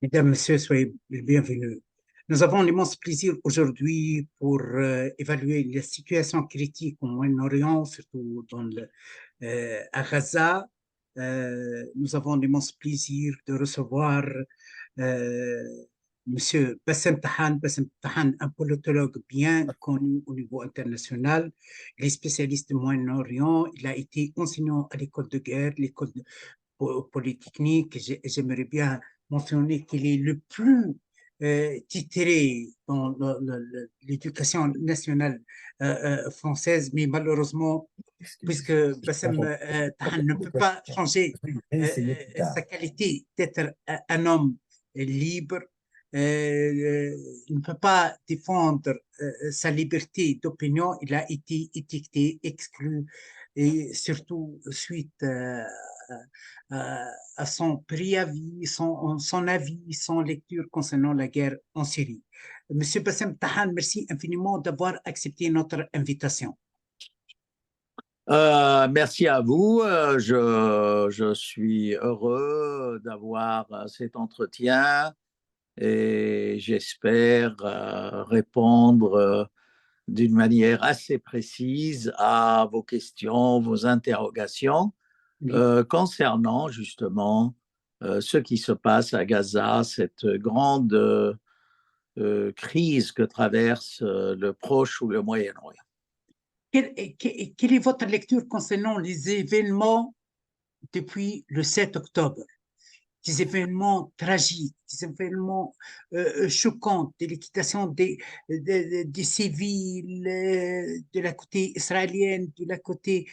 Mesdames, Messieurs, soyez les bienvenus. Nous avons l'immense plaisir aujourd'hui pour évaluer la situation critique au Moyen-Orient, surtout à Gaza. Nous avons l'immense plaisir de recevoir euh, Monsieur Bassem Tahan. Bassem Tahan, un politologue bien connu au niveau international. Il est spécialiste du Moyen-Orient. Il a été enseignant à l'école de guerre, l'école de Polytechnique. J'aimerais bien mentionner qu'il est le plus titré dans l'éducation nationale française, mais malheureusement, puisque Bassem Tahan ne peut pas changer sa qualité d'être un homme libre, il ne peut pas défendre sa liberté d'opinion. Il a été étiqueté, exclu, et surtout suite à son préavis, son avis, son lecture concernant la guerre en Syrie. Monsieur Bassem Tahan, merci infiniment d'avoir accepté notre invitation. Merci à vous. Je suis heureux d'avoir cet entretien et j'espère répondre d'une manière assez précise à vos questions, vos interrogations Oui. concernant justement ce qui se passe à Gaza, cette grande crise que traverse le Proche ou le Moyen-Orient. Quelle est votre lecture concernant les événements depuis le 7 octobre? Des événements tragiques, des événements choquants, de liquidation des civils de la côté israélienne, de la côté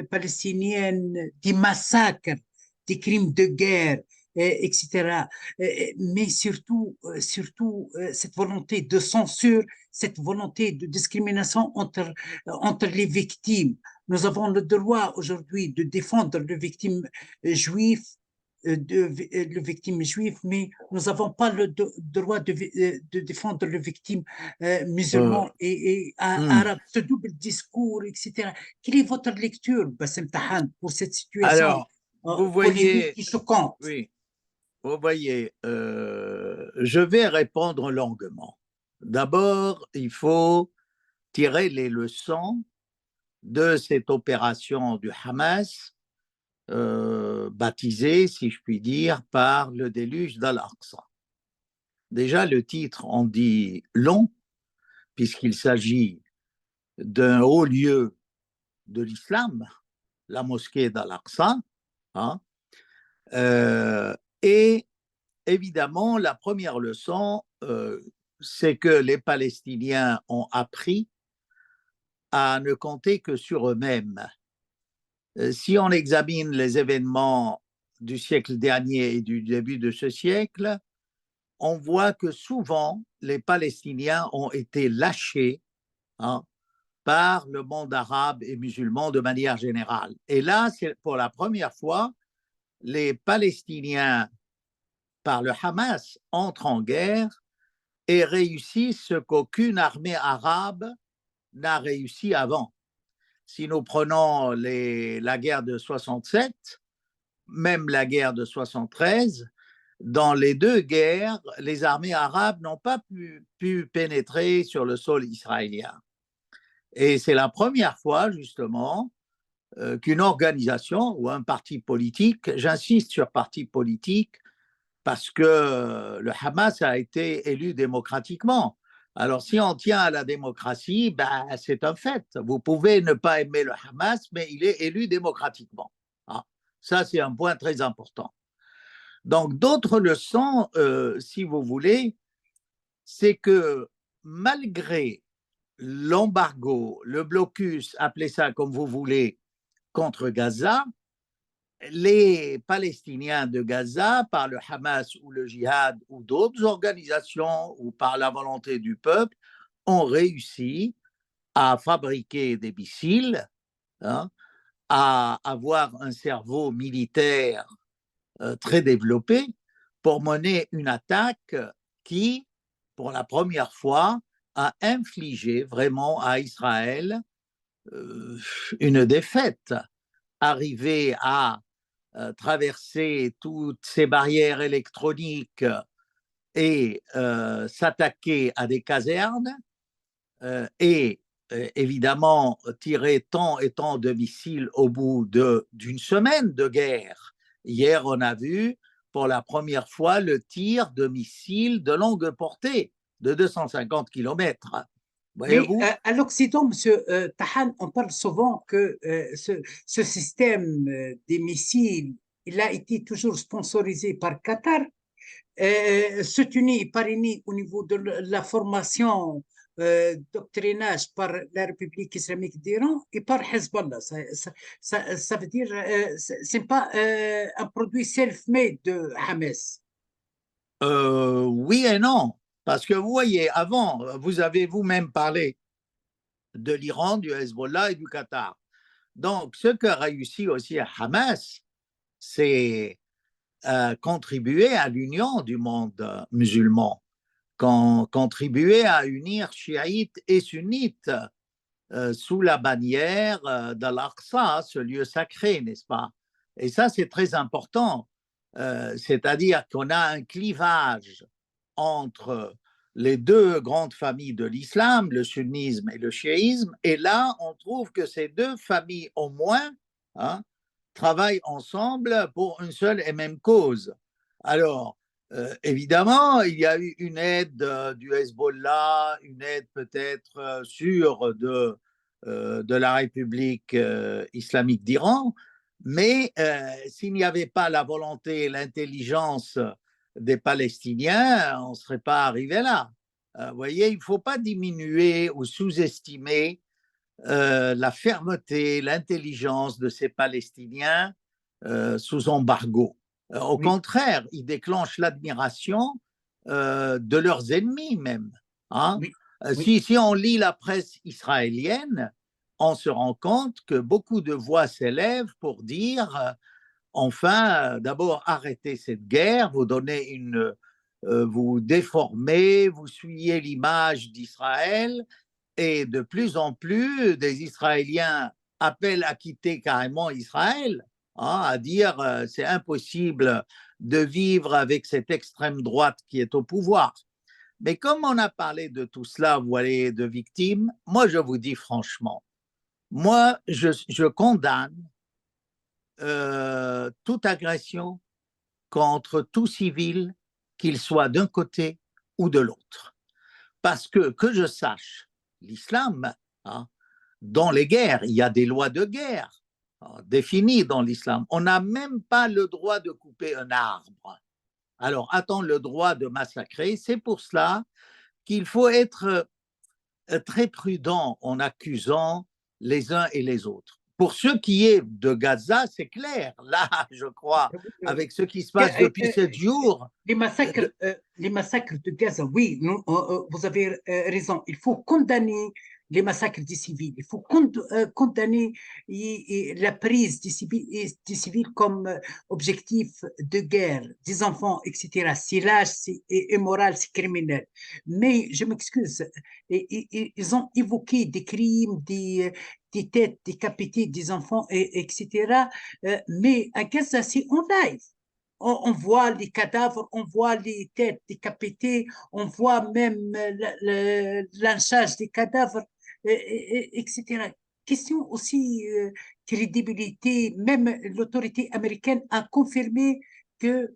palestinienne, des massacres, des crimes de guerre, etc. Mais surtout cette volonté de censure, cette volonté de discrimination entre les victimes. Nous avons le droit aujourd'hui de défendre les victimes juives le victime juif, mais nous n'avons pas le droit de défendre le victime Euh, musulman et hmm. arabe, ce double discours, etc. Quelle est votre lecture, Bassem Tahan, pour cette situation Alors, vous polémique voyez, et choquante? oui, vous voyez, je vais répondre longuement. D'abord, il faut tirer les leçons de cette opération du Hamas, baptisée, si je puis dire, par le déluge d'Al-Aqsa. Déjà, le titre en dit long, puisqu'il s'agit d'un haut lieu de l'islam, la mosquée d'Al-Aqsa, hein, et évidemment, la première leçon, c'est que les Palestiniens ont appris à ne compter que sur eux-mêmes. Si on examine les événements du siècle dernier et du début de ce siècle, on voit que souvent les Palestiniens ont été lâchés, hein, par le monde arabe et musulman de manière générale. Et là, c'est pour la première fois, les Palestiniens, par le Hamas, entrent en guerre et réussissent ce qu'aucune armée arabe n'a réussi avant. Si nous prenons la guerre de 67, même la guerre de 73, dans les deux guerres, les armées arabes n'ont pas pu pénétrer sur le sol israélien. Et c'est la première fois, justement, qu'une organisation ou un parti politique, j'insiste sur parti politique, parce que le Hamas a été élu démocratiquement. Alors, si on tient à la démocratie, ben, c'est un fait. Vous pouvez ne pas aimer le Hamas, mais il est élu démocratiquement. Ah, ça, c'est un point très important. Donc, d'autres leçons, si vous voulez, c'est que malgré l'embargo, le blocus, appelez ça comme vous voulez, contre Gaza, les Palestiniens de Gaza, par le Hamas ou le Djihad ou d'autres organisations ou par la volonté du peuple, ont réussi à fabriquer des missiles, hein, à avoir un cerveau militaire très développé pour mener une attaque qui, pour la première fois, a infligé vraiment à Israël une défaite, arriver à traverser toutes ces barrières électroniques et s'attaquer à des casernes et évidemment tirer tant et tant de missiles au bout d'une semaine de guerre. Hier, on a vu pour la première fois le tir de missiles de longue portée de 250 km. Mais Voyez-vous? à l'Occident, Monsieur Tahan, on parle souvent que ce système des missiles, il a été toujours sponsorisé par Qatar, soutenu et parrainé au niveau de la formation doctrinage par la République islamique d'Iran et par Hezbollah. Ça veut dire, c'est pas un produit self-made de Hamas. Oui et non, parce que vous voyez, avant, vous avez vous-même parlé de l'Iran, du Hezbollah et du Qatar. Donc, ce qu'a réussi aussi Hamas, c'est contribuer à l'union du monde musulman, contribuer à unir chiites et sunnites sous la bannière d'Al-Aqsa, ce lieu sacré, n'est-ce pas? Et ça, c'est très important. C'est-à-dire qu'on a un clivage entre les deux grandes familles de l'islam, le sunnisme et le chiisme, et là, on trouve que ces deux familles, au moins, hein, travaillent ensemble pour une seule et même cause. Alors, évidemment, il y a eu une aide du Hezbollah, une aide peut-être sûre de la République islamique d'Iran, mais s'il n'y avait pas la volonté et l'intelligence des Palestiniens, on ne serait pas arrivé là. Vous voyez, il ne faut pas diminuer ou sous-estimer la fermeté, l'intelligence de ces Palestiniens sous embargo. Au Oui, contraire, ils déclenchent l'admiration de leurs ennemis même. Hein. oui, oui. Si on lit la presse israélienne, on se rend compte que beaucoup de voix s'élèvent pour dire enfin, d'abord arrêtez cette guerre, vous déformez, vous souillez l'image d'Israël, et de plus en plus des Israéliens appellent à quitter carrément Israël, hein, à dire c'est impossible de vivre avec cette extrême droite qui est au pouvoir. Mais comme on a parlé de tout cela, vous voyez, de victimes, moi je vous dis franchement, moi je condamne toute agression contre tout civil, qu'il soit d'un côté ou de l'autre. Parce que je sache, l'islam, hein, dans les guerres, il y a des lois de guerre définies dans l'islam. On n'a même pas le droit de couper un arbre. Alors, a-t-on le droit de massacrer? C'est pour cela qu'il faut être très prudent en accusant les uns et les autres. Pour ce qui est de Gaza, c'est clair. Là, je crois, avec ce qui se passe depuis 7 jours. Les massacres de Gaza, oui, vous avez raison. Il faut condamner les massacres des civils. Il faut condamner la prise des civils comme objectif de guerre, des enfants, etc. C'est lâche, c'est immoral, c'est criminel. Mais je m'excuse, ils ont évoqué des crimes, des têtes décapitées des enfants, etc. Mais à Gaza, c'est en live. On voit les cadavres, on voit les têtes décapitées, on voit même le lynchage des cadavres, etc. Question aussi crédibilité, même l'autorité américaine a confirmé que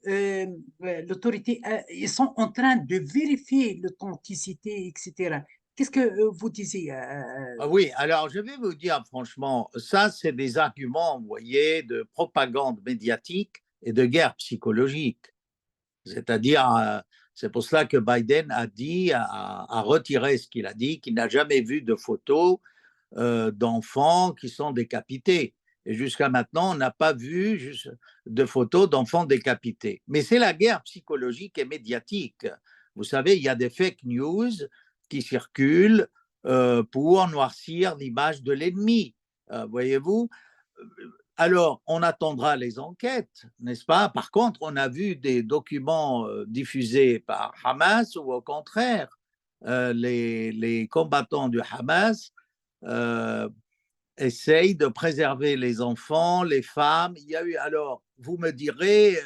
l'autorité, ils sont en train de vérifier l'authenticité, etc. Qu'est-ce que vous disiez Oui, alors je vais vous dire franchement, ça c'est des arguments, vous voyez, de propagande médiatique et de guerre psychologique. C'est-à-dire, c'est pour cela que Biden a dit, a retiré ce qu'il a dit, qu'il n'a jamais vu de photos d'enfants qui sont décapités. Et jusqu'à maintenant, on n'a pas vu de photos d'enfants décapités. Mais c'est la guerre psychologique et médiatique. Vous savez, il y a des fake news qui circulent pour noircir l'image de l'ennemi. Voyez-vous? Alors, on attendra les enquêtes, n'est-ce pas? Par contre, on a vu des documents diffusés par Hamas où, au contraire, les combattants du Hamas euh, essayent de préserver les enfants, les femmes. Il y a eu, alors, vous me direz,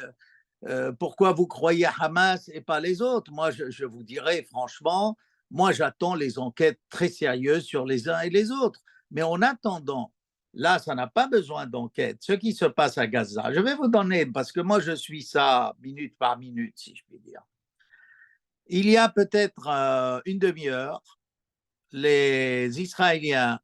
pourquoi vous croyez Hamas et pas les autres? Moi, je vous dirais franchement, moi j'attends les enquêtes très sérieuses sur les uns et les autres. Mais en attendant, là, ça n'a pas besoin d'enquête. Ce qui se passe à Gaza, je vais vous donner, parce que moi je suis ça minute par minute, si je puis dire. Il y a peut-être une demi-heure, les Israéliens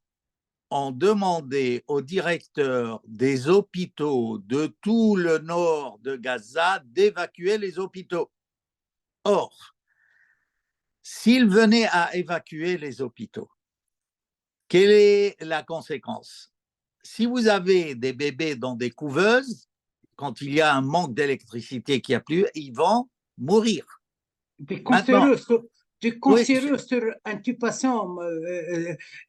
ont demandé au directeur des hôpitaux de tout le nord de Gaza d'évacuer les hôpitaux. Or, s'ils venaient à évacuer les hôpitaux, quelle est la conséquence? Si vous avez des bébés dans des couveuses, quand il y a un manque d'électricité qui a plu, ils vont mourir. Des Maintenant, cancéreux, des oui, cancéreux sur intubation,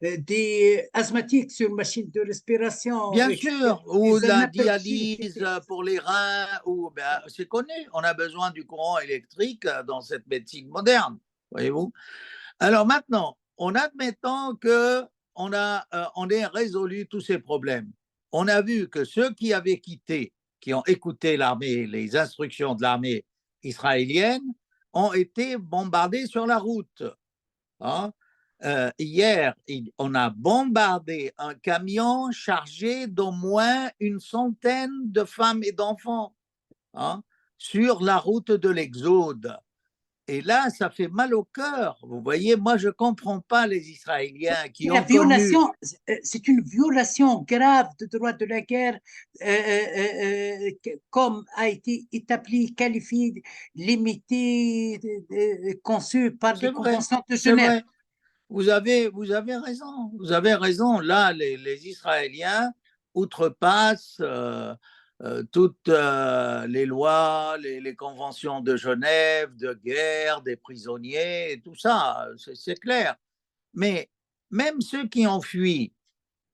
des asthmatiques sur machine de respiration, bien etc. sûr, ou Des la anaplexies, dialyse pour les reins, ou ben, c'est connu, on a besoin du courant électrique dans cette médecine moderne, voyez-vous. Alors maintenant, en admettant que on ait résolu tous ces problèmes, on a vu que ceux qui avaient quitté, qui ont écouté l'armée, les instructions de l'armée israélienne, ont été bombardés sur la route. Hein. Hier, on a bombardé un camion chargé d'au moins une centaine de femmes et d'enfants, hein, sur la route de l'Exode. Et là, ça fait mal au cœur. Vous voyez, moi, je ne comprends pas les Israéliens qui la ont connu. violation, c'est une violation grave des droits de la guerre, comme a été établi, qualifié, limité, conçu par les C'est vrai, conventions de c'est Genève. vrai. Vous avez raison. Vous avez raison. Là, les Israéliens outrepassent toutes les lois, les conventions de Genève, de guerre, des prisonniers, et tout ça, c'est clair. Mais même ceux qui ont fui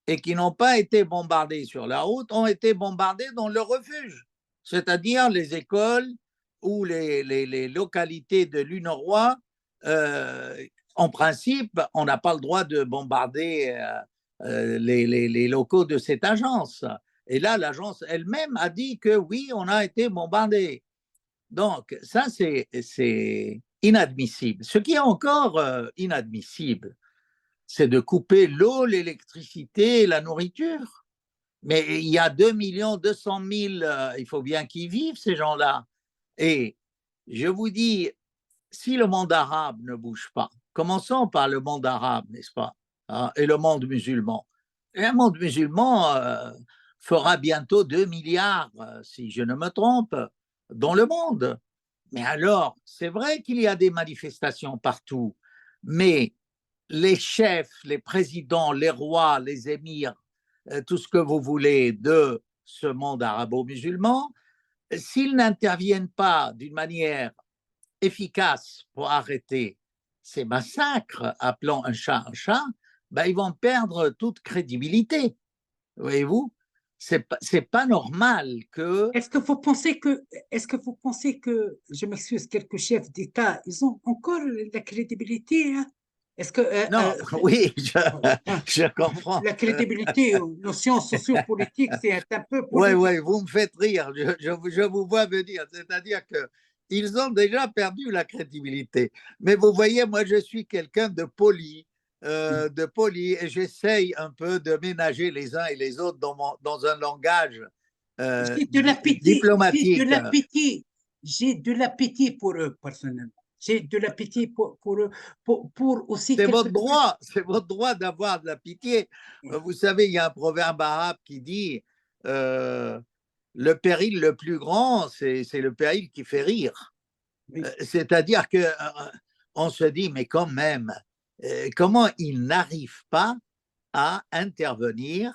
et qui n'ont pas été bombardés sur la route ont été bombardés dans leur refuge, c'est-à-dire les écoles ou les localités de l'UNRWA. En principe, on n'a pas le droit de bombarder les locaux de cette agence. Et là, l'agence elle-même a dit que oui, on a été bombardé. Donc, ça, c'est inadmissible. Ce qui est encore inadmissible, c'est de couper l'eau, l'électricité et la nourriture. Mais il y a 2 200 000, il faut bien qu'ils vivent, ces gens-là. Et je vous dis, si le monde arabe ne bouge pas, commençons par le monde arabe, n'est-ce pas, hein, et le monde musulman. Et le monde musulman fera bientôt 2 milliards, si je ne me trompe, dans le monde. Mais alors, c'est vrai qu'il y a des manifestations partout, mais les chefs, les présidents, les rois, les émirs, tout ce que vous voulez de ce monde arabo-musulman, s'ils n'interviennent pas d'une manière efficace pour arrêter ces massacres, appelant un chat, ben ils vont perdre toute crédibilité. Voyez-vous, c'est pas normal que. Est-ce que vous pensez que, je m'excuse, quelques chefs d'État, ils ont encore la crédibilité, hein? Est-ce que Non, oui, hein, je comprends. la crédibilité aux notions sociopolitiques, c'est un peu Oui, politique. oui, vous me faites rire. Je vous vois venir. C'est-à-dire qu'ils ont déjà perdu la crédibilité. Mais vous voyez, moi, je suis quelqu'un de poli, et j'essaye un peu de ménager les uns et les autres dans un langage J'ai de l'appétit, diplomatique. j'ai de l'appétit pour eux, personnellement. J'ai de l'appétit pour eux, pour aussi quelque. C'est votre droit d'avoir de la pitié. Vous savez, il y a un proverbe arabe qui dit euh, le péril le plus grand, c'est le péril qui fait rire. Oui. C'est-à-dire que on se dit, mais quand même, comment ils n'arrivent pas à intervenir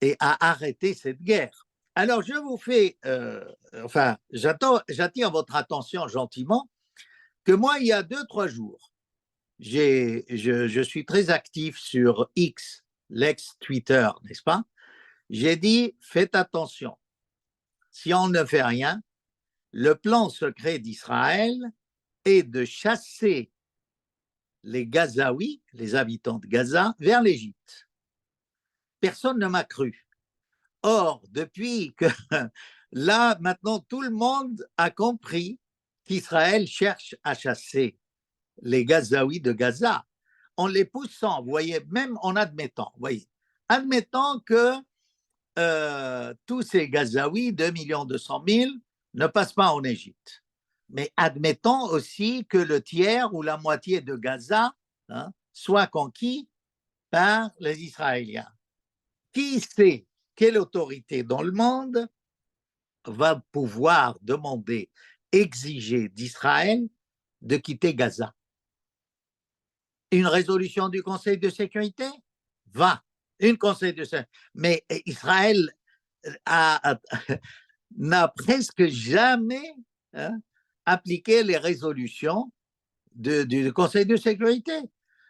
et à arrêter cette guerre? Alors, je vous fais, enfin, j'attire votre attention gentiment que moi, il y a 2, 3 jours, je suis très actif sur X, l'ex-Twitter, n'est-ce pas? J'ai dit, faites attention, si on ne fait rien, le plan secret d'Israël est de chasser les Gazaouis, les habitants de Gaza, vers l'Égypte. Personne ne m'a cru. Or, depuis que Là, maintenant, tout le monde a compris qu'Israël cherche à chasser les Gazaouis de Gaza en les poussant, vous voyez, même en admettant, vous voyez, admettant que tous ces Gazaouis, 2,2 millions, ne passent pas en Égypte. Mais admettons aussi que le tiers ou la moitié de Gaza soit conquis par les Israéliens. Qui sait quelle autorité dans le monde va pouvoir demander, exiger d'Israël de quitter Gaza? Une résolution du Conseil de sécurité va. Une Conseil de sécurité. Mais Israël n'a presque jamais appliqué les résolutions du Conseil de sécurité.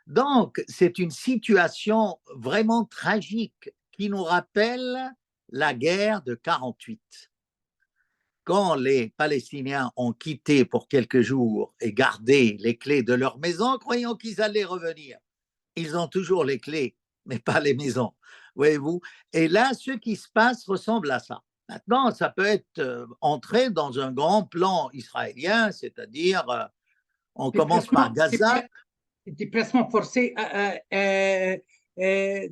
Donc, c'est une situation vraiment tragique qui nous rappelle la guerre de 48. Quand les Palestiniens ont quitté pour quelques jours et gardé les clés de leur maison, croyant qu'ils allaient revenir, ils ont toujours les clés, mais pas les maisons, voyez-vous. Et là, ce qui se passe ressemble à ça. Maintenant, ça peut être entré dans un grand plan israélien, c'est-à-dire on commence par Gaza. Déplacement forcé,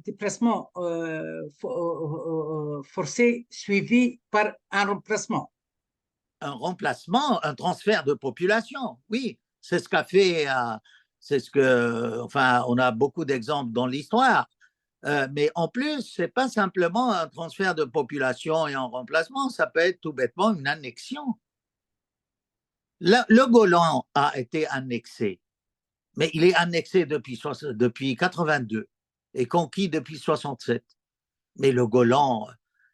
déplacement forcé suivi par un remplacement. Un remplacement, un transfert de population, oui, c'est ce qu'a fait, c'est ce que, enfin, on a beaucoup d'exemples dans l'histoire. Mais en plus, ce n'est pas simplement un transfert de population et un remplacement, ça peut être tout bêtement une annexion. Le Golan a été annexé, mais il est annexé depuis 82 et conquis depuis 67. Mais le Golan,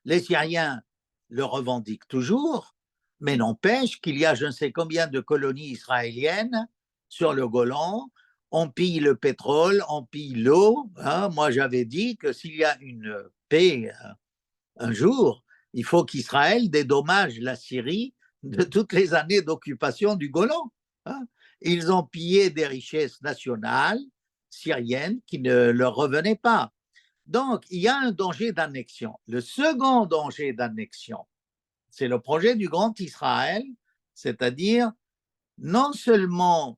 les Syriens le revendiquent toujours, mais n'empêche qu'il y a je ne sais combien de colonies israéliennes sur le Golan. On pille le pétrole, on pille l'eau. Moi, j'avais dit que s'il y a une paix un jour, il faut qu'Israël dédommage la Syrie de toutes les années d'occupation du Golan. Ils ont pillé des richesses nationales syriennes qui ne leur revenaient pas. Donc, il y a un danger d'annexion. Le second danger d'annexion, c'est le projet du Grand Israël, c'est-à-dire non seulement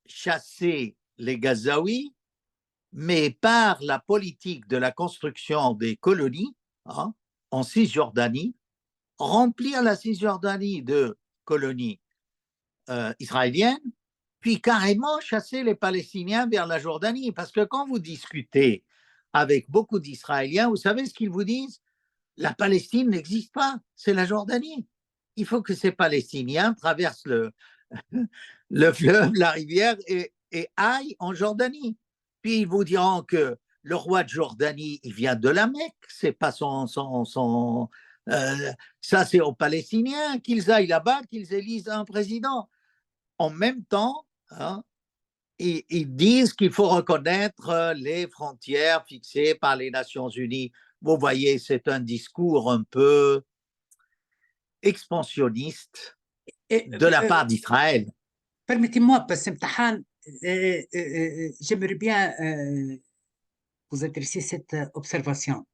chasser les Gazaouis, mais par la politique de la construction des colonies en Cisjordanie, remplir la Cisjordanie de colonies israéliennes, puis carrément chasser les Palestiniens vers la Jordanie. Parce que quand vous discutez avec beaucoup d'Israéliens, vous savez ce qu'ils vous disent? La Palestine n'existe pas, c'est la Jordanie. Il faut que ces Palestiniens traversent le fleuve, la rivière et aillent en Jordanie. Puis ils vous diront que le roi de Jordanie, il vient de la Mecque, c'est pas ça c'est aux Palestiniens, qu'ils aillent là-bas, qu'ils élisent un président. En même temps, ils disent qu'il faut reconnaître les frontières fixées par les Nations Unies. Vous voyez, c'est un discours un peu expansionniste de la part d'Israël. Permettez-moi, parce que j'aimerais bien vous adresser cette observation.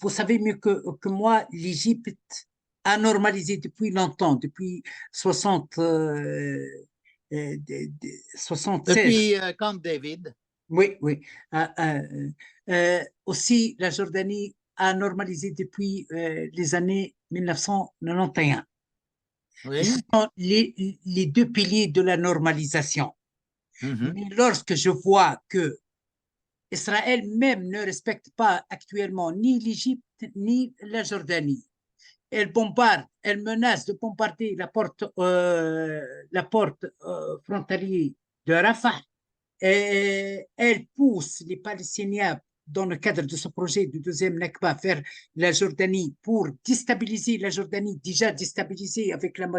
Vous savez mieux que moi, l'Égypte a normalisé depuis longtemps, depuis 76. Depuis Camp David. Oui, oui. Aussi, la Jordanie a normalisé depuis les années 1991. Oui. Ce sont les deux piliers de la normalisation. Mais lorsque je vois que Israël même ne respecte pas actuellement ni l'Égypte ni la Jordanie, elle bombarde, elle menace de bombarder la porte frontalière de Rafah. Et elle pousse les Palestiniens dans le cadre de ce projet du deuxième Nakba vers la Jordanie pour déstabiliser la Jordanie, déjà déstabilisée avec une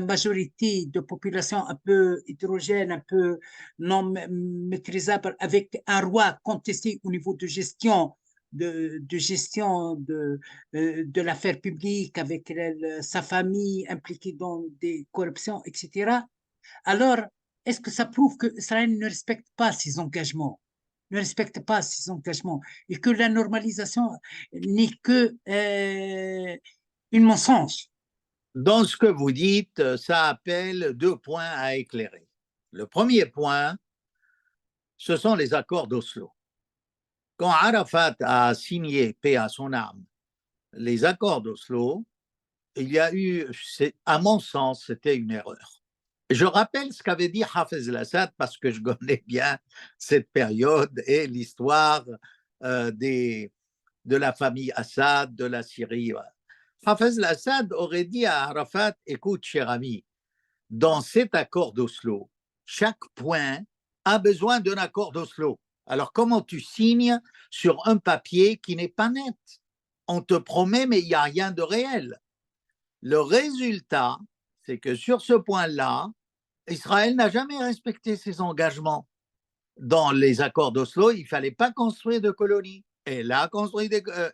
majorité de population un peu hétérogène, un peu non maîtrisable, avec un roi contesté au niveau de gestion de l'affaire publique, avec sa famille impliquée dans des corruptions, etc. Alors, est-ce que ça prouve que Israël ne respecte pas ses engagements, ne respecte pas ses engagements, et que la normalisation n'est que une mensonge. Dans ce que vous dites, ça appelle 2 points à éclairer. Le premier point, ce sont les accords d'Oslo. Quand Arafat a signé, paix à son âme, les accords d'Oslo, il y a eu, à mon sens, c'était une erreur. Je rappelle ce qu'avait dit Hafez al-Assad parce que je connais bien cette période et l'histoire de la famille Assad, de la Syrie. Hafez al-Assad aurait dit à Arafat, écoute, cher ami, dans cet accord d'Oslo, chaque point a besoin d'un accord d'Oslo. Alors, comment tu signes sur un papier qui n'est pas net? On te promet, mais il n'y a rien de réel. Le résultat, c'est que sur ce point-là, Israël n'a jamais respecté ses engagements. Dans les accords d'Oslo, il ne fallait pas construire de colonies. Et là,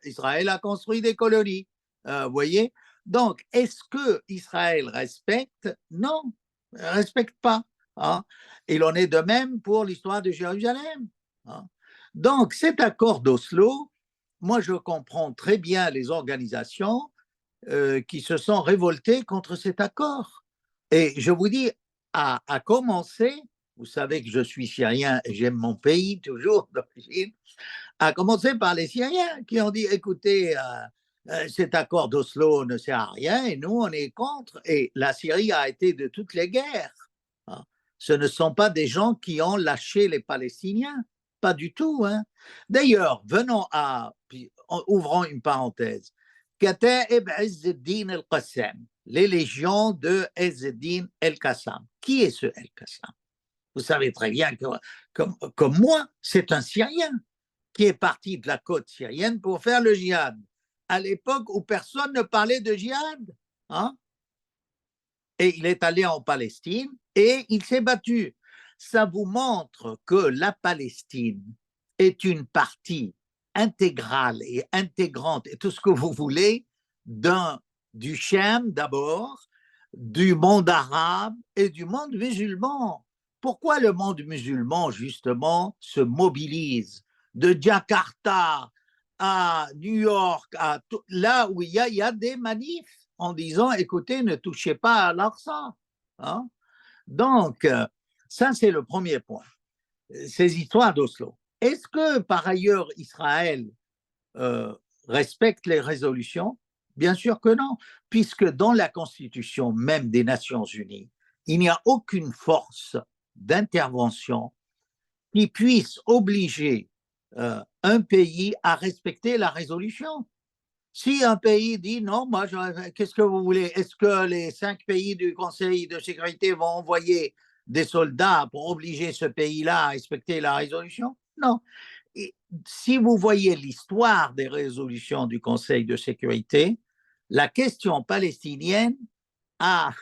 Israël a construit des colonies. Vous voyez? Donc, est-ce que Israël respecte? Non, il ne respecte pas. Hein? Il en est de même pour l'histoire de Jérusalem. Hein? Donc, cet accord d'Oslo, moi, je comprends très bien les organisations qui se sont révoltées contre cet accord. Et je vous dis, à commencer, vous savez que je suis syrien et j'aime mon pays toujours d'origine, à commencer par les Syriens qui ont dit, écoutez, cet accord d'Oslo ne sert à rien et nous, on est contre. Et la Syrie a été de toutes les guerres. Hein. Ce ne sont pas des gens qui ont lâché les Palestiniens, pas du tout. Hein. D'ailleurs, ouvrons une parenthèse. Kataib Izz al-Din al-Qassam, les légions de Izz al-Din al-Qassam. Qui est ce al-Qassam? Vous savez très bien que, comme moi, c'est un Syrien qui est parti de la côte syrienne pour faire le djihad, à l'époque où personne ne parlait de djihad. Hein? Et il est allé en Palestine et il s'est battu. Ça vous montre que la Palestine est une partie intégrale et intégrante, et tout ce que vous voulez, du Cham d'abord, du monde arabe et du monde musulman. Pourquoi le monde musulman, justement, se mobilise de Jakarta à New York, là où il y a des manifs en disant, écoutez, ne touchez pas à l'Aqsa. Hein? Donc, ça, c'est le premier point, ces histoires d'Oslo. Est-ce que, par ailleurs, Israël respecte les résolutions? Bien sûr que non, puisque dans la Constitution même des Nations Unies, il n'y a aucune force d'intervention qui puisse obliger un pays à respecter la résolution. Si un pays dit non, moi, qu'est-ce que vous voulez? Est-ce que les 5 pays du Conseil de sécurité vont envoyer des soldats pour obliger ce pays-là à respecter la résolution? Non. Et si vous voyez l'histoire des résolutions du Conseil de sécurité, la question palestinienne a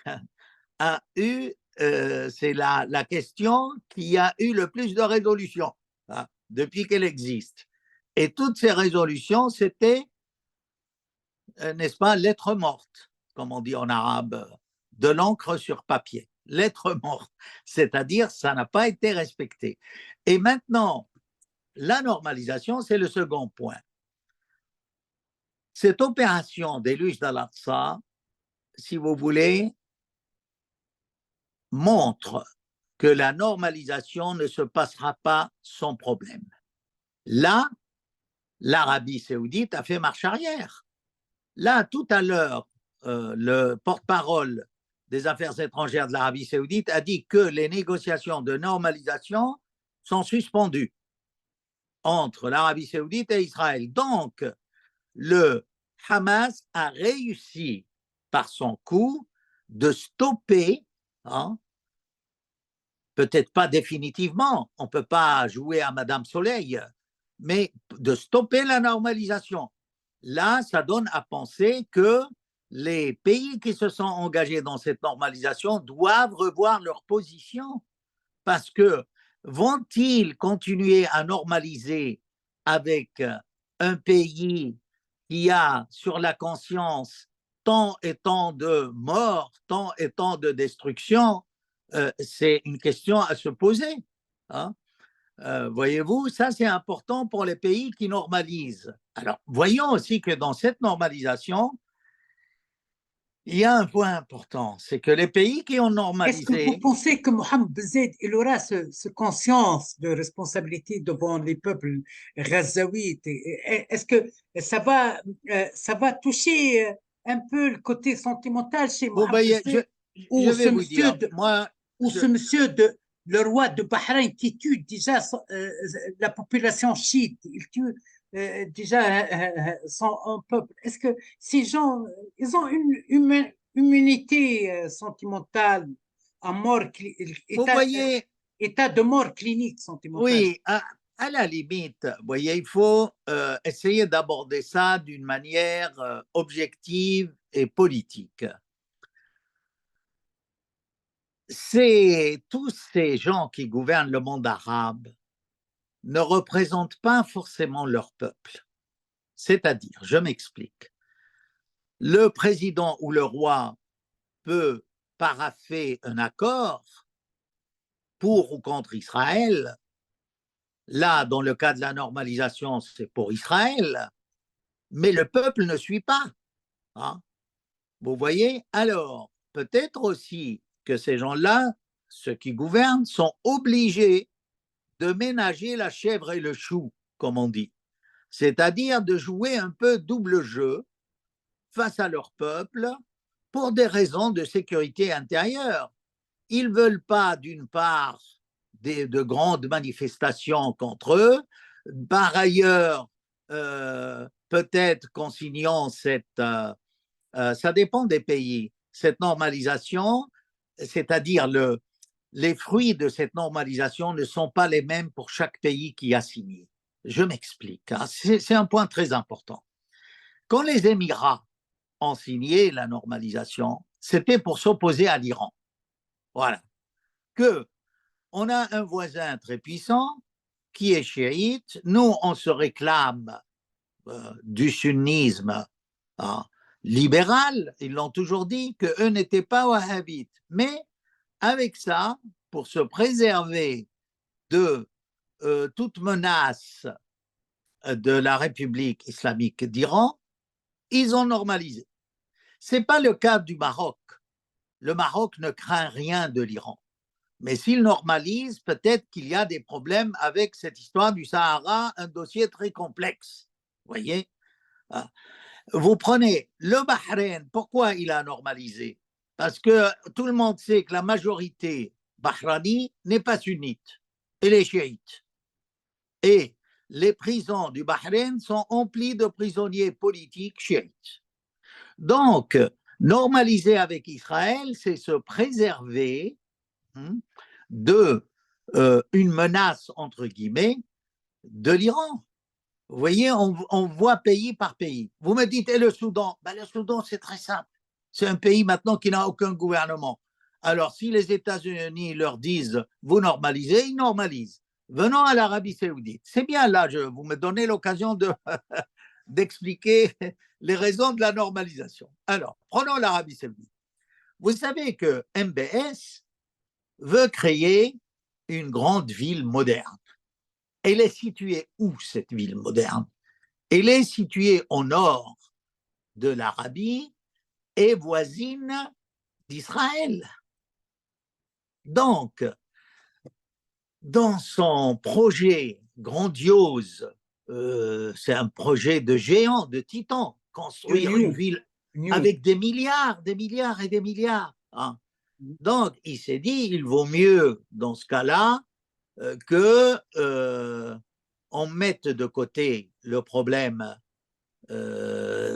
eu, c'est la question qui a eu le plus de résolutions hein, depuis qu'elle existe. Et toutes ces résolutions, c'était n'est-ce pas, lettre morte, comme on dit en arabe, de l'encre sur papier, lettre morte, c'est-à-dire ça n'a pas été respecté. Et maintenant, la normalisation, c'est le second point. Cette opération d'éluge d'Al-Aqsa, si vous voulez, montre que la normalisation ne se passera pas sans problème. Là, l'Arabie saoudite a fait marche arrière. Là, tout à l'heure, le porte-parole des affaires étrangères de l'Arabie saoudite a dit que les négociations de normalisation sont suspendues entre l'Arabie saoudite et Israël. Donc, le Hamas a réussi par son coup de stopper, hein, peut-être pas définitivement, on ne peut pas jouer à Madame Soleil, mais de stopper la normalisation. Là, ça donne à penser que les pays qui se sont engagés dans cette normalisation doivent revoir leur position parce que vont-ils continuer à normaliser avec un pays qui a sur la conscience tant et tant de morts, tant et tant de destruction? C'est une question à se poser. Hein? Voyez-vous, ça c'est important pour les pays qui normalisent. Alors, voyons aussi que dans cette normalisation, Il y a un point important, c'est que les pays qui ont Est-ce que vous normalisé, pensez que Mohamed Bezed il aura ce conscience de responsabilité devant les peuples ghazaouis? Est-ce que ça va toucher un peu le côté sentimental chez vous Mohamed voyez, Bezed je ou vais vous dire, moi, ce monsieur le roi de Bahreïn qui tue déjà la population chiite, il tue déjà son peuple. Est-ce que ces gens, ils ont une immunité sentimentale à mort, vous état, voyez, état de mort clinique sentimentale? oui, à la limite, vous voyez, il faut essayer d'aborder ça d'une manière objective et politique. C'est tous ces gens qui gouvernent le monde arabe ne représentent pas forcément leur peuple. C'est-à-dire, je m'explique, le président ou le roi peut parapher un accord pour ou contre Israël. Là, dans le cas de la normalisation, c'est pour Israël, mais le peuple ne suit pas. Hein. Vous voyez? Alors, peut-être aussi que ces gens-là, ceux qui gouvernent, sont obligés de ménager la chèvre et le chou, comme on dit. C'est-à-dire de jouer un peu double jeu face à leur peuple pour des raisons de sécurité intérieure. Ils ne veulent pas, d'une part, de grandes manifestations contre eux. Par ailleurs, peut-être consignant ça dépend des pays, cette normalisation, c'est-à-dire les fruits de cette normalisation ne sont pas les mêmes pour chaque pays qui a signé. Je m'explique, hein, c'est un point très important. Quand les Émirats ont signé la normalisation, c'était pour s'opposer à l'Iran. Voilà. Que on a un voisin très puissant qui est chiite. Nous, on se réclame du sunnisme libéral. Ils l'ont toujours dit qu'eux n'étaient pas wahhabites. Mais avec ça, pour se préserver de toute menace de la République islamique d'Iran, ils ont normalisé. Ce n'est pas le cas du Maroc. Le Maroc ne craint rien de l'Iran. Mais s'il normalise, peut-être qu'il y a des problèmes avec cette histoire du Sahara, un dossier très complexe. Vous voyez? Vous prenez le Bahreïn, pourquoi il a normalisé? Parce que tout le monde sait que la majorité bahrani n'est pas sunnite, elle est chiite. Et les prisons du Bahreïn sont emplies de prisonniers politiques chiites. Donc, normaliser avec Israël, c'est se préserver de une menace, entre guillemets, de l'Iran. Vous voyez, on voit pays par pays. Vous me dites, et le Soudan? Ben, le Soudan, c'est très simple. C'est un pays maintenant qui n'a aucun gouvernement. Alors, si les États-Unis leur disent, vous normalisez, ils normalisent. Venons à l'Arabie saoudite. C'est bien là, vous me donnez l'occasion d'expliquer les raisons de la normalisation. Alors, prenons l'Arabie saoudite. Vous savez que MBS veut créer une grande ville moderne. Elle est située où, cette ville moderne? Elle est située au nord de l'Arabie et voisine d'Israël. Donc, dans son projet grandiose, c'est un projet de géant, de titan, construire une ville avec des milliards et des milliards. Hein. Donc, il s'est dit, il vaut mieux, dans ce cas-là, que on mette de côté le problème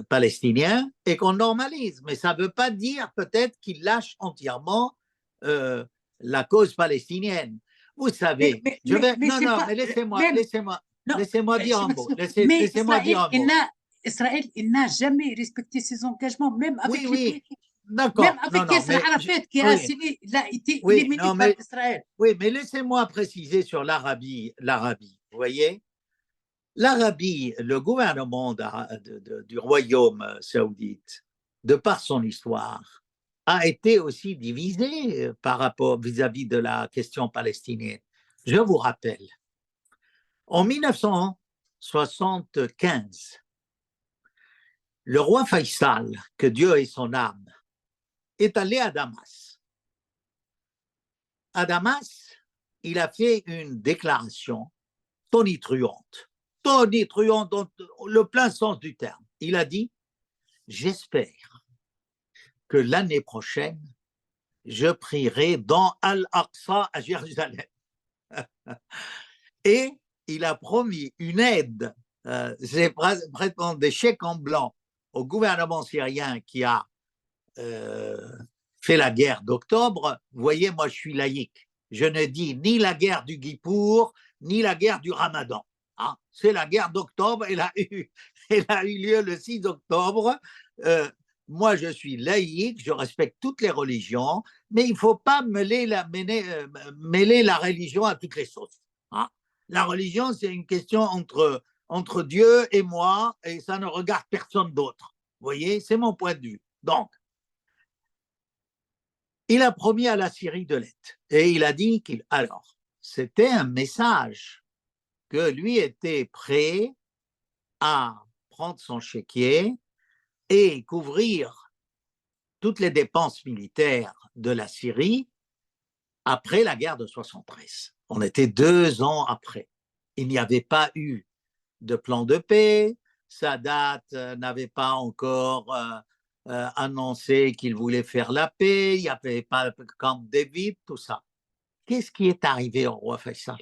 palestinien et qu'on normalise. Mais ça ne veut pas dire peut-être qu'il lâche entièrement la cause palestinienne. Vous savez, mais laissez-moi dire un mot. Laissez-moi dire un mot. Israël, il n'a jamais respecté ses engagements, même avec oui. D'accord. Même avec Yasser Arafat qui a signé, il a été éliminé par Israël. Oui, mais laissez-moi préciser sur l'Arabie. Vous voyez, l'Arabie, le gouvernement du royaume saoudite, de par son histoire, a été aussi divisé par rapport vis-à-vis de la question palestinienne. Je vous rappelle, en 1975, le roi Faisal, que Dieu ait son âme, est allé à Damas. À Damas, il a fait une déclaration tonitruante dans le plein sens du terme. Il a dit « J'espère que l'année prochaine, je prierai dans Al-Aqsa à Jérusalem. » Et il a promis une aide, c'est pratiquement des chèques en blanc au gouvernement syrien qui a fait la guerre d'octobre. Vous voyez, moi je suis laïque. Je ne dis ni la guerre du Guippour, ni la guerre du Ramadan. Hein. C'est la guerre d'octobre, elle a eu lieu le 6 octobre. Moi, je suis laïque, je respecte toutes les religions, mais il ne faut pas mêler la religion à toutes les sauces. Hein. La religion, c'est une question entre Dieu et moi, et ça ne regarde personne d'autre. Vous voyez, c'est mon point de vue. Donc, il a promis à la Syrie de l'aide. Et il a dit alors, c'était un message que lui était prêt à prendre son chéquier et couvrir toutes les dépenses militaires de la Syrie après la guerre de 73. On était 2 ans après. Il n'y avait pas eu de plan de paix. Sadat n'avait pas encore annoncé qu'il voulait faire la paix. Il n'y avait pas le camp David, tout ça. Qu'est-ce qui est arrivé au roi Faisal?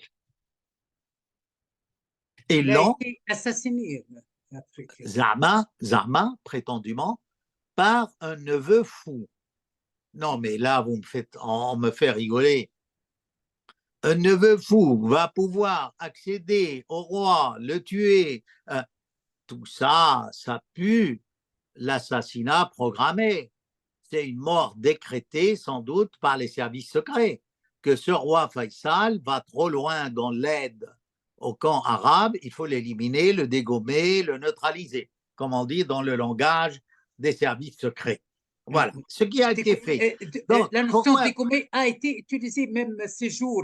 Et Il a l'ont, été assassiné. Zama, prétendument, par un neveu fou. Non, mais là, on me fait rigoler. Un neveu fou va pouvoir accéder au roi, le tuer. Tout ça, ça pue l'assassinat programmé. C'est une mort décrétée sans doute par les services secrets. Que ce roi Faisal va trop loin dans l'aide au camp arabe, il faut l'éliminer, le dégommer, le neutraliser, comme on dit dans le langage des services secrets. Voilà, ce qui a été fait. Donc, la notion de dégommer a été utilisée même ces jours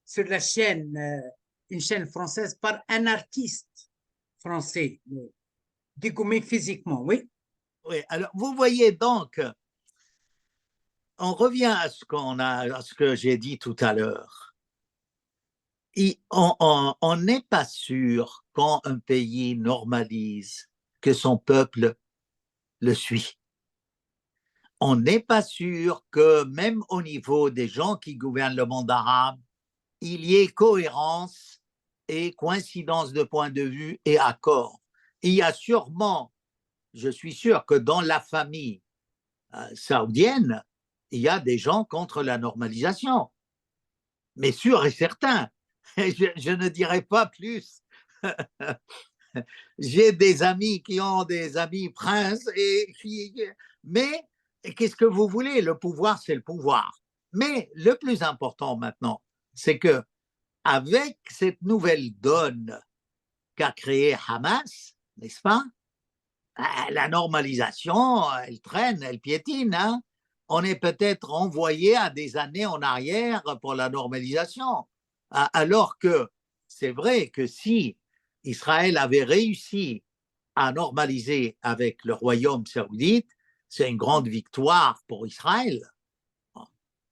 sur la chaîne, une chaîne française, par un artiste français, dégommer physiquement, oui. Oui, alors vous voyez donc, on revient à ce que j'ai dit tout à l'heure. On n'est pas sûr quand un pays normalise que son peuple le suit. On n'est pas sûr que même au niveau des gens qui gouvernent le monde arabe, il y ait cohérence et coïncidence de point de vue et accord. Il y a sûrement, je suis sûr que dans la famille saoudienne, il y a des gens contre la normalisation, mais sûr et certain. Je ne dirais pas plus. J'ai des amis qui ont des amis princes, mais qu'est-ce que vous voulez? Le pouvoir, c'est le pouvoir. Mais le plus important maintenant, c'est que avec cette nouvelle donne qu'a créée Hamas, n'est-ce pas? La normalisation, elle traîne, elle piétine. Hein? On est peut-être envoyé à des années en arrière pour la normalisation. Alors que c'est vrai que si Israël avait réussi à normaliser avec le royaume saoudite, c'est une grande victoire pour Israël.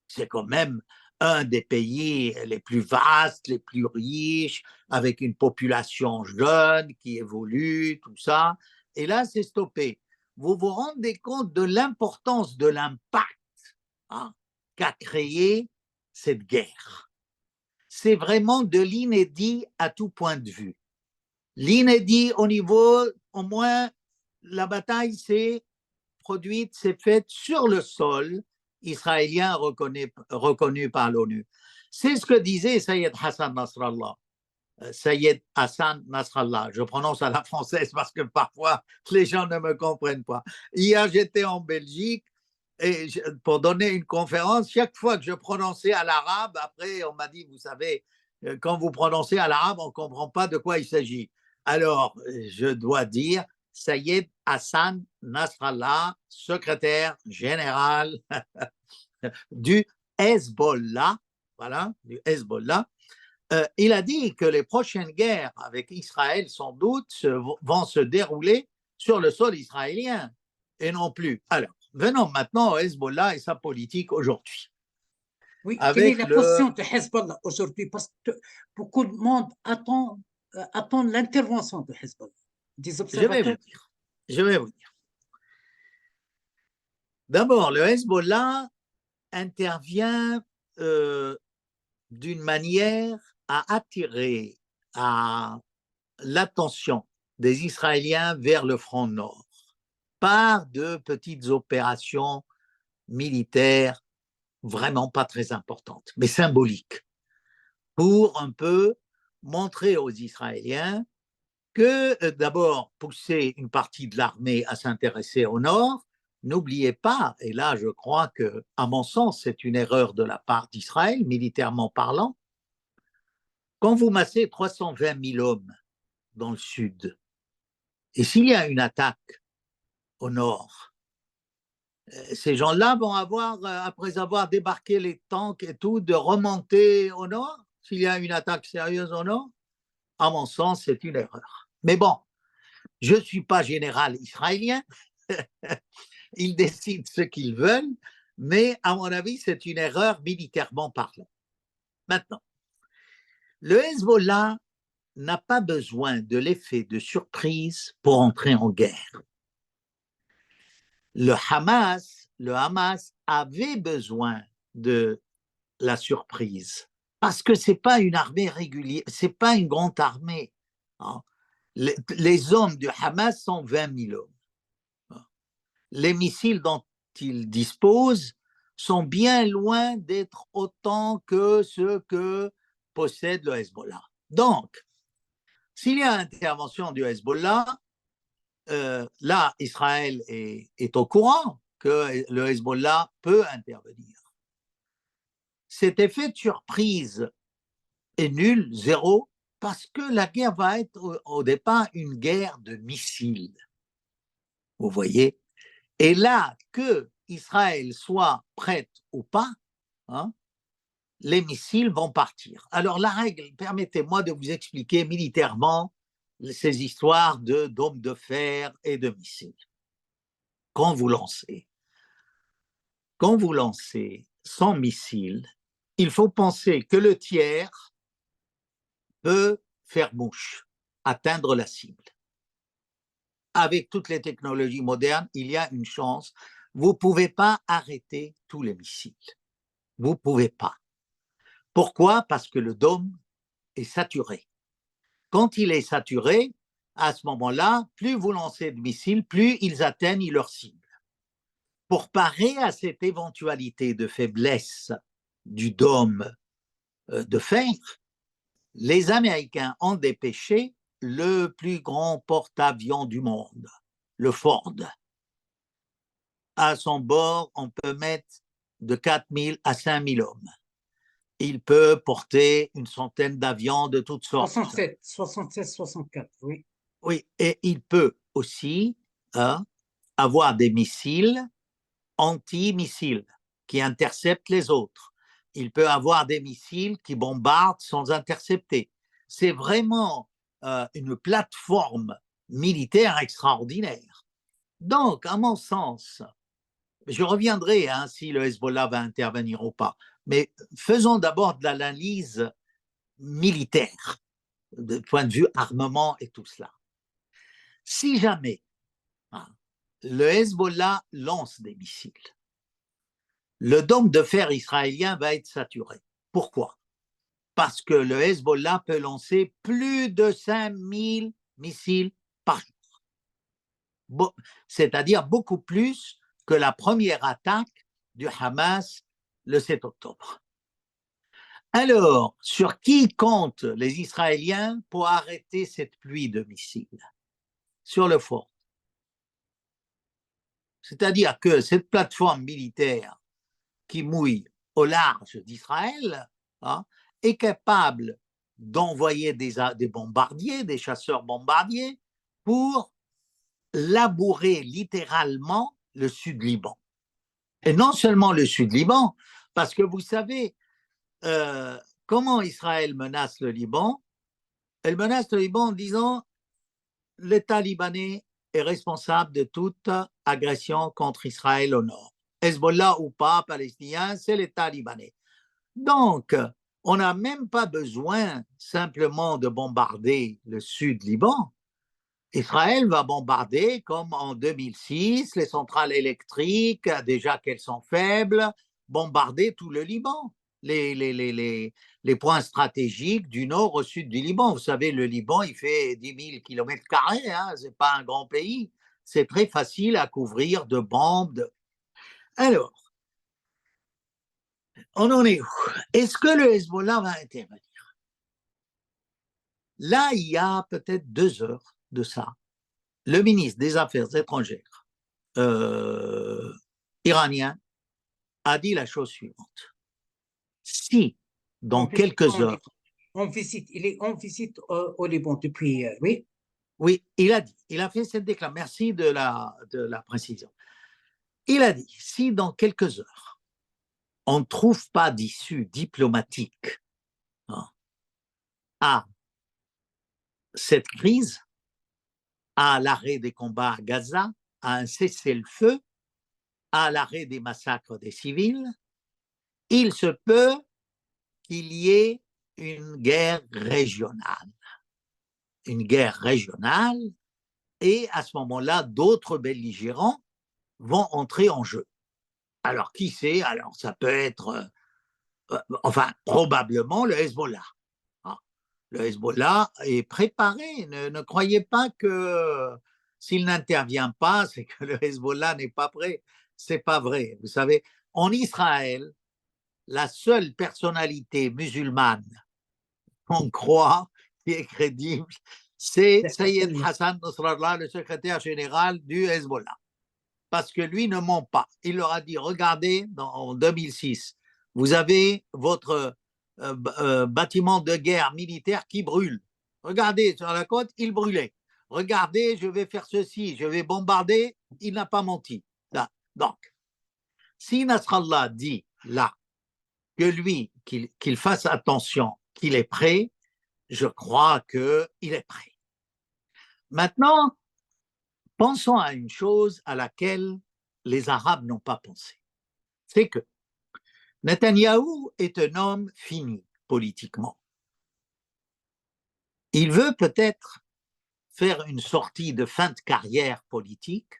C'est quand même un des pays les plus vastes, les plus riches, avec une population jeune qui évolue, tout ça. Et là, c'est stoppé. Vous vous rendez compte de l'importance de l'impact qu'a créé cette guerre. C'est vraiment de l'inédit à tout point de vue. L'inédit au niveau, au moins, la bataille s'est produite, s'est faite sur le sol israélien reconnu par l'ONU. C'est ce que disait Sayed Hassan Nasrallah. Sayed Hassan Nasrallah, je prononce à la française parce que parfois les gens ne me comprennent pas. Hier, j'étais en Belgique et pour donner une conférence, chaque fois que je prononçais à l'arabe, après on m'a dit, vous savez, quand vous prononcez à l'arabe, on ne comprend pas de quoi il s'agit. Alors, je dois dire Sayed Hassan Nasrallah, secrétaire général du Hezbollah, voilà, du Hezbollah, il a dit que les prochaines guerres avec Israël, sans doute, vont se dérouler sur le sol israélien et non plus. Alors, Venons maintenant au Hezbollah et sa politique aujourd'hui. Oui, quelle est Avec la le, position de Hezbollah aujourd'hui? Parce que beaucoup de monde attend l'intervention de Hezbollah. Des je vais vous observateurs. dire, je vais vous dire. D'abord, le Hezbollah intervient d'une manière à attirer l'attention des Israéliens vers le front nord par de petites opérations militaires vraiment pas très importantes, mais symboliques, pour un peu montrer aux Israéliens que d'abord pousser une partie de l'armée à s'intéresser au nord. N'oubliez pas, et là je crois que, à mon sens, c'est une erreur de la part d'Israël, militairement parlant, quand vous massez 320 000 hommes dans le sud, et s'il y a une attaque au nord, ces gens-là vont avoir, après avoir débarqué les tanks et tout, de remonter au nord, s'il y a une attaque sérieuse au nord. À mon sens, c'est une erreur. Mais bon, je ne suis pas général israélien, ils décident ce qu'ils veulent, mais à mon avis, c'est une erreur militairement parlant. Maintenant, le Hezbollah n'a pas besoin de l'effet de surprise pour entrer en guerre. Le Hamas avait besoin de la surprise parce que c'est pas une armée régulière, c'est pas une grande armée. Hein. Les hommes du Hamas sont 20 000 hommes. Les missiles dont ils disposent sont bien loin d'être autant que ceux que possède le Hezbollah. Donc, s'il y a intervention du Hezbollah, là, Israël est au courant que le Hezbollah peut intervenir. Cet effet de surprise est nul, zéro, parce que la guerre va être au départ une guerre de missiles. Vous voyez? Et là, que Israël soit prête ou pas, hein, les missiles vont partir. Alors la règle, permettez-moi de vous expliquer militairement ces histoires de dômes de fer et de missiles. Quand vous lancez sans missile, il faut penser que le tiers peut faire mouche, atteindre la cible. Avec toutes les technologies modernes, il y a une chance. Vous ne pouvez pas arrêter tous les missiles. Vous ne pouvez pas. Pourquoi? Parce que le dôme est saturé. Quand il est saturé, à ce moment-là, plus vous lancez de missiles, plus ils atteignent leur cible. Pour parer à cette éventualité de faiblesse du dôme de fer, les Américains ont dépêché le plus grand porte-avions du monde, le Ford. À son bord, on peut mettre de 4 000 à 5 000 hommes. Il peut porter une centaine d'avions de toutes sortes. 67, 67, 64, oui. Oui, et il peut aussi avoir des missiles anti-missiles qui interceptent les autres. Il peut avoir des missiles qui bombardent sans intercepter. C'est vraiment une plateforme militaire extraordinaire. Donc, à mon sens, je reviendrai si le Hezbollah va intervenir ou pas, mais faisons d'abord de l'analyse militaire, de point de vue armement et tout cela. Si jamais le Hezbollah lance des missiles, le dôme de fer israélien va être saturé. Pourquoi? Parce que le Hezbollah peut lancer plus de 5000 missiles par jour. C'est-à-dire beaucoup plus que la première attaque du Hamas le 7 octobre. Alors, sur qui comptent les Israéliens pour arrêter cette pluie de missiles? Sur le Ford. C'est-à-dire que cette plateforme militaire qui mouille au large d'Israël est capable d'envoyer des bombardiers, des chasseurs bombardiers, pour labourer littéralement le Sud-Liban. Et non seulement le Sud-Liban, parce que vous savez comment Israël menace le Liban. Elle menace le Liban en disant l'État libanais est responsable de toute agression contre Israël au nord. Hezbollah ou pas, palestinien, c'est l'État libanais. Donc, on n'a même pas besoin simplement de bombarder le sud Liban. Israël va bombarder, comme en 2006, les centrales électriques, déjà qu'elles sont faibles, bombarder tout le Liban, les points stratégiques du nord au sud du Liban. Vous savez, le Liban, il fait 10 000 km², hein, ce n'est pas un grand pays. C'est très facile à couvrir de bombes. Alors, on en est où? Est-ce que le Hezbollah va intervenir? Là, il y a peut-être 2 heures de ça, le ministre des Affaires étrangères iranien a dit la chose suivante. Si, dans quelques heures… Il est en visite au Liban depuis, oui. Oui, il a fait cette déclaration. Merci de la précision. Il a dit, si dans quelques heures, on ne trouve pas d'issue diplomatique à cette crise, à l'arrêt des combats à Gaza, à un cessez-le-feu, à l'arrêt des massacres des civils, il se peut qu'il y ait une guerre régionale. Une guerre régionale, et à ce moment-là, d'autres belligérants vont entrer en jeu. Alors, qui sait? Alors, ça peut être, probablement le Hezbollah. Le Hezbollah est préparé. Ne croyez pas que s'il n'intervient pas, c'est que le Hezbollah n'est pas prêt. C'est pas vrai. Vous savez, en Israël, la seule personnalité musulmane qu'on croit qui est crédible, c'est Sayed Hassan Nasrallah, le secrétaire général du Hezbollah. Parce que lui ne ment pas. Il leur a dit, regardez, en 2006, vous avez votre bâtiment de guerre militaire qui brûle. Regardez, sur la côte, il brûlait. Regardez, je vais faire ceci, je vais bombarder. Il n'a pas menti. Là. Donc, si Nasrallah dit là que lui, qu'il fasse attention, qu'il est prêt, je crois qu'il est prêt. Maintenant, pensons à une chose à laquelle les Arabes n'ont pas pensé. C'est que Netanyahou est un homme fini politiquement. Il veut peut-être faire une sortie de fin de carrière politique,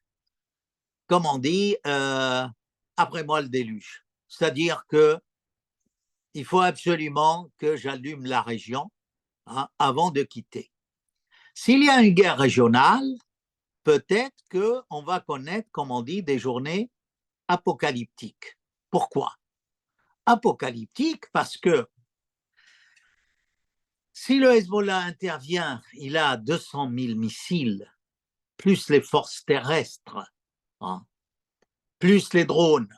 comme on dit, après moi le déluge. C'est-à-dire qu'il faut absolument que j'allume la région avant de quitter. S'il y a une guerre régionale, peut-être qu'on va connaître, comme on dit, des journées apocalyptiques. Pourquoi? Apocalyptique parce que si le Hezbollah intervient, il a 200 000 missiles, plus les forces terrestres, plus les drones,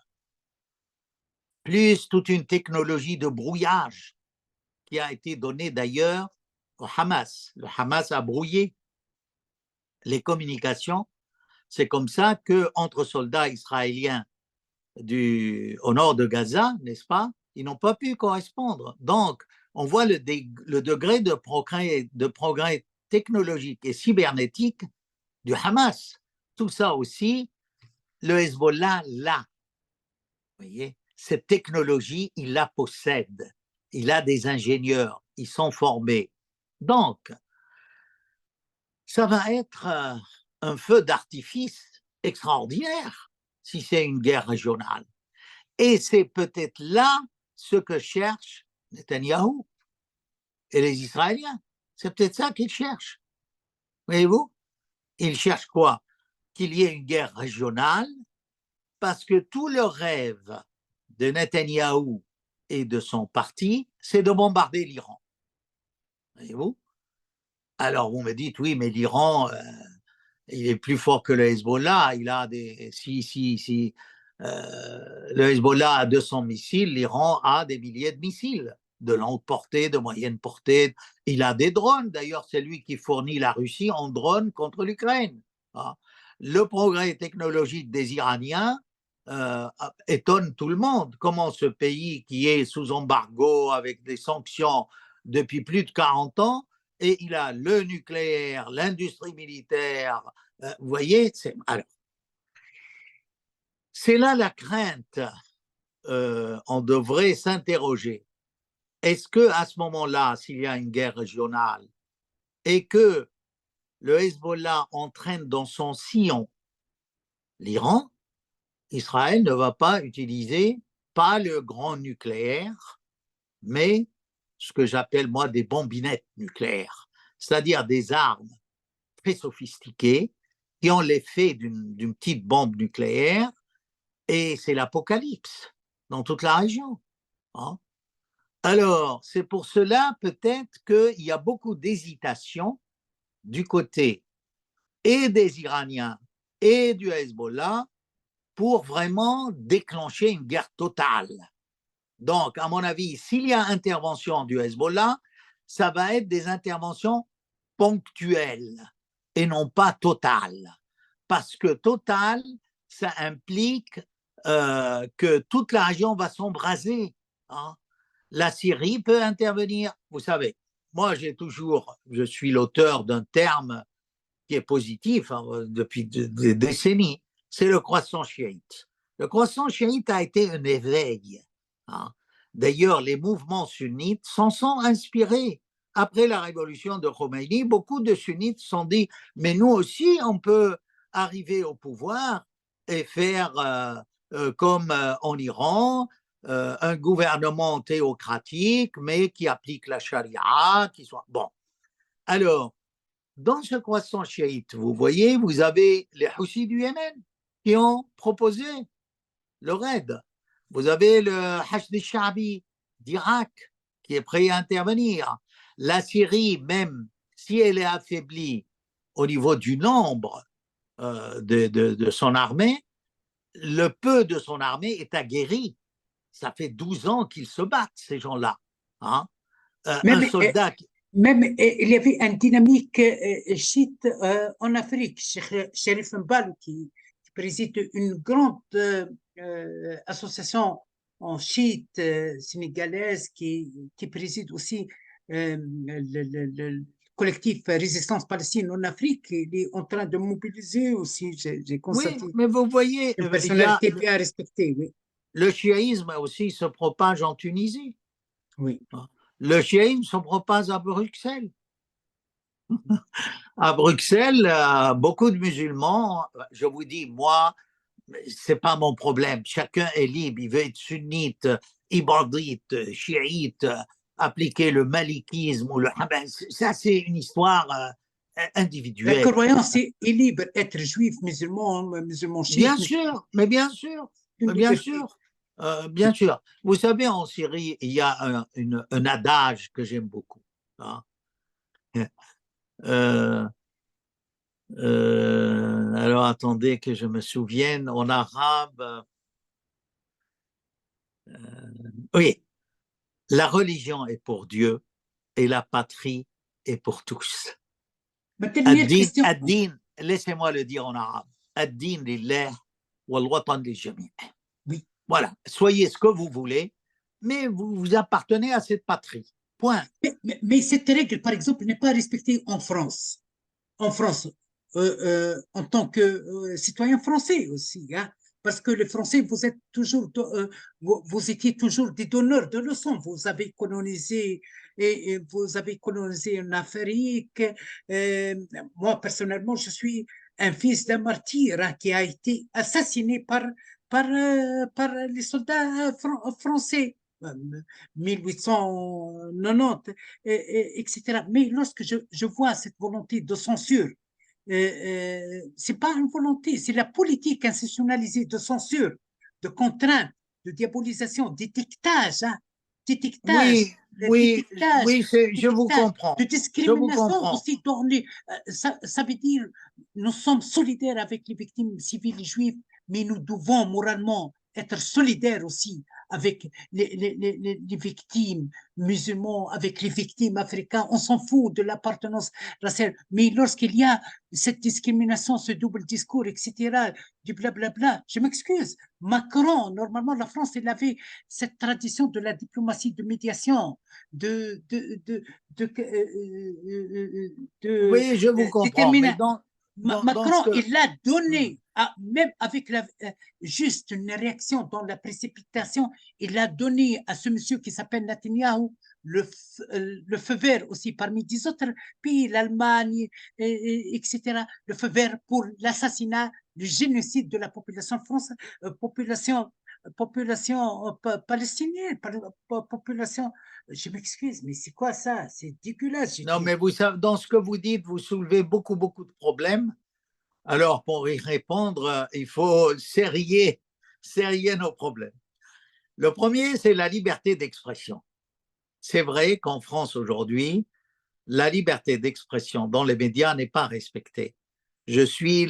plus toute une technologie de brouillage qui a été donnée d'ailleurs au Hamas. Le Hamas a brouillé les communications. C'est comme ça qu'entre soldats israéliens au nord de Gaza, n'est-ce pas, ils n'ont pas pu correspondre. Donc, on voit le degré de progrès technologique et cybernétique du Hamas. Tout ça aussi, le Hezbollah l'a. Vous voyez, cette technologie, il la possède. Il a des ingénieurs, ils sont formés. Donc, ça va être un feu d'artifice extraordinaire si c'est une guerre régionale. Et c'est peut-être là ce que cherchent Netanyahou et les Israéliens. C'est peut-être ça qu'ils cherchent. Voyez-vous? Ils cherchent quoi? Qu'il y ait une guerre régionale, parce que tout le rêve de Netanyahou et de son parti, c'est de bombarder l'Iran. Voyez-vous? Alors vous me dites, oui, mais l'Iran, il est plus fort que le Hezbollah. Il a si le Hezbollah a 200 missiles, l'Iran a des milliers de missiles, de longue portée, de moyenne portée. Il a des drones, d'ailleurs, c'est lui qui fournit la Russie en drones contre l'Ukraine. Le progrès technologique des Iraniens étonne tout le monde. Comment ce pays qui est sous embargo avec des sanctions depuis plus de 40 ans et il a le nucléaire, l'industrie militaire. Vous voyez, c'est là la crainte. On devrait s'interroger. Est-ce que à ce moment-là, s'il y a une guerre régionale et que le Hezbollah entraîne dans son sillon l'Iran, Israël ne va pas utiliser pas le grand nucléaire, mais ce que j'appelle moi des bombinettes nucléaires, c'est-à-dire des armes très sophistiquées qui ont l'effet d'une petite bombe nucléaire, et c'est l'apocalypse dans toute la région. Hein. Alors, c'est pour cela peut-être qu'il y a beaucoup d'hésitation du côté et des Iraniens et du Hezbollah pour vraiment déclencher une guerre totale. Donc, à mon avis, s'il y a intervention du Hezbollah, ça va être des interventions ponctuelles et non pas totales. Parce que totale, ça implique que toute la région va s'embraser. Hein. La Syrie peut intervenir. Vous savez, moi, je suis l'auteur d'un terme qui est positif depuis des décennies, c'est le croissant chiite. Le croissant chiite a été un éveil. Hein. D'ailleurs, les mouvements sunnites s'en sont inspirés. Après la révolution de Khomeini, beaucoup de sunnites se sont dit, mais nous aussi, on peut arriver au pouvoir et faire comme en Iran, un gouvernement théocratique, mais qui applique la charia, qui soit... Bon, alors, dans ce croissant chiite, vous voyez, vous avez les Houthis du Yémen qui ont proposé le raid. Vous avez le Hashd al-Sha'bi d'Irak qui est prêt à intervenir. La Syrie, même si elle est affaiblie au niveau du nombre de son armée, le peu de son armée est aguerri. Ça fait 12 ans qu'ils se battent, ces gens-là. Hein. Un soldat... Même il y avait une dynamique chiite en Afrique. Sherif Mbal, qui préside une grande association en chiite sénégalaise, qui préside aussi le collectif Résistance Palestine en Afrique. Il est en train de mobiliser aussi, j'ai constaté. Oui, mais vous voyez, une personnalité bien respectée. Oui. Le chiisme aussi se propage en Tunisie. Oui. Le chiisme se propage à Bruxelles. À Bruxelles, beaucoup de musulmans, je vous dis, moi, c'est pas mon problème. Chacun est libre. Il veut être sunnite, ibadite, chiite, appliquer le malikisme ou le hamas. Ça, c'est une histoire individuelle. La croyance est libre. Être juif, musulman chiite. Bien sûr, mais bien sûr, mais bien sûr. Bien sûr. Vous savez, en Syrie, il y a un adage que j'aime beaucoup. Hein. Alors, attendez que je me souvienne. En arabe, oui, la religion est pour Dieu et la patrie est pour tous. Ad-din, laissez-moi le dire en arabe. Ad-din lillah wal watan lil jami'. Oui. Voilà, soyez ce que vous voulez, mais vous appartenez à cette patrie. Point. Mais cette règle, par exemple, n'est pas respectée en France. En France, en tant que citoyen français aussi, hein, parce que les Français, vous êtes toujours, vous étiez toujours des donneurs de leçons. Vous avez colonisé et vous avez colonisé en Afrique. Moi, personnellement, je suis un fils d'un martyr hein, qui a été assassiné par les soldats français. 1890, etc. Mais lorsque je vois cette volonté de censure, c'est pas une volonté, c'est la politique institutionnalisée de censure, de contrainte, de diabolisation, d'étiquetage, hein, d'étiquetage, oui, je vous comprends. de discrimination aussi. Ça veut dire, nous sommes solidaires avec les victimes civiles juives, mais nous devons moralement être solidaires aussi avec les victimes musulmans, avec les victimes africaines. On s'en fout de l'appartenance raciale. Mais lorsqu'il y a cette discrimination, ce double discours, etc., du blablabla, je m'excuse. Macron, normalement, la France, elle avait cette tradition de la diplomatie de médiation, de Oui, je vous comprends, mais déterminer. dans ce Macron, que… il l'a Hmm. donné, même avec juste une réaction dans la précipitation, il a donné à ce monsieur qui s'appelle Netanyahu le feu vert aussi parmi 10 autres pays, l'Allemagne, etc., le feu vert pour l'assassinat, le génocide de la population française, population palestinienne, population. Je m'excuse, mais c'est quoi ça? C'est dégueulasse, j'ai Non, dit. mais vous savez, dans ce que vous dites, vous soulevez beaucoup, beaucoup de problèmes. Alors, pour y répondre, il faut serrer nos problèmes. Le premier, c'est la liberté d'expression. C'est vrai qu'en France aujourd'hui, la liberté d'expression dans les médias n'est pas respectée. Je suis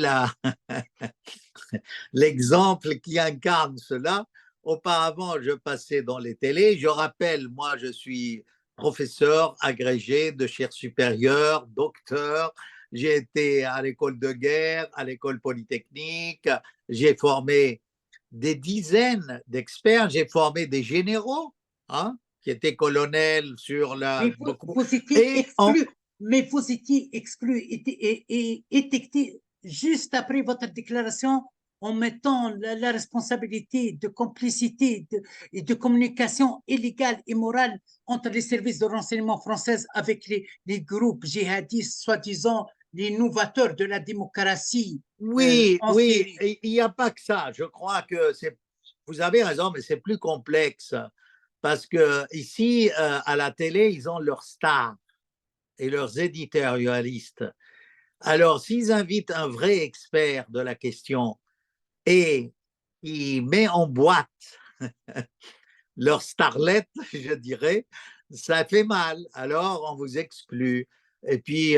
l'exemple qui incarne cela. Auparavant, je passais dans les télés. Je rappelle, moi, je suis professeur agrégé de chaire supérieure, docteur. J'ai été à l'école de guerre, à l'école polytechnique. J'ai formé des dizaines d'experts. J'ai formé des généraux, hein, qui étaient colonels sur la… Mais beaucoup. vous étiez Et en… exclu, mais vous étiez exclu et étiqueté juste après votre déclaration en mettant la responsabilité de complicité et de communication illégale et morale entre les services de renseignement français avec les groupes djihadistes, soi-disant les novateurs de la démocratie Oui, en oui, Syrie. il n'y a pas que ça. Je crois que c'est… Vous avez raison, mais c'est plus complexe parce que ici, à la télé, ils ont leurs stars et leurs éditorialistes. Alors, s'ils invitent un vrai expert de la question et il met en boîte leur starlet, je dirais, ça fait mal. Alors, on vous exclut. Et puis,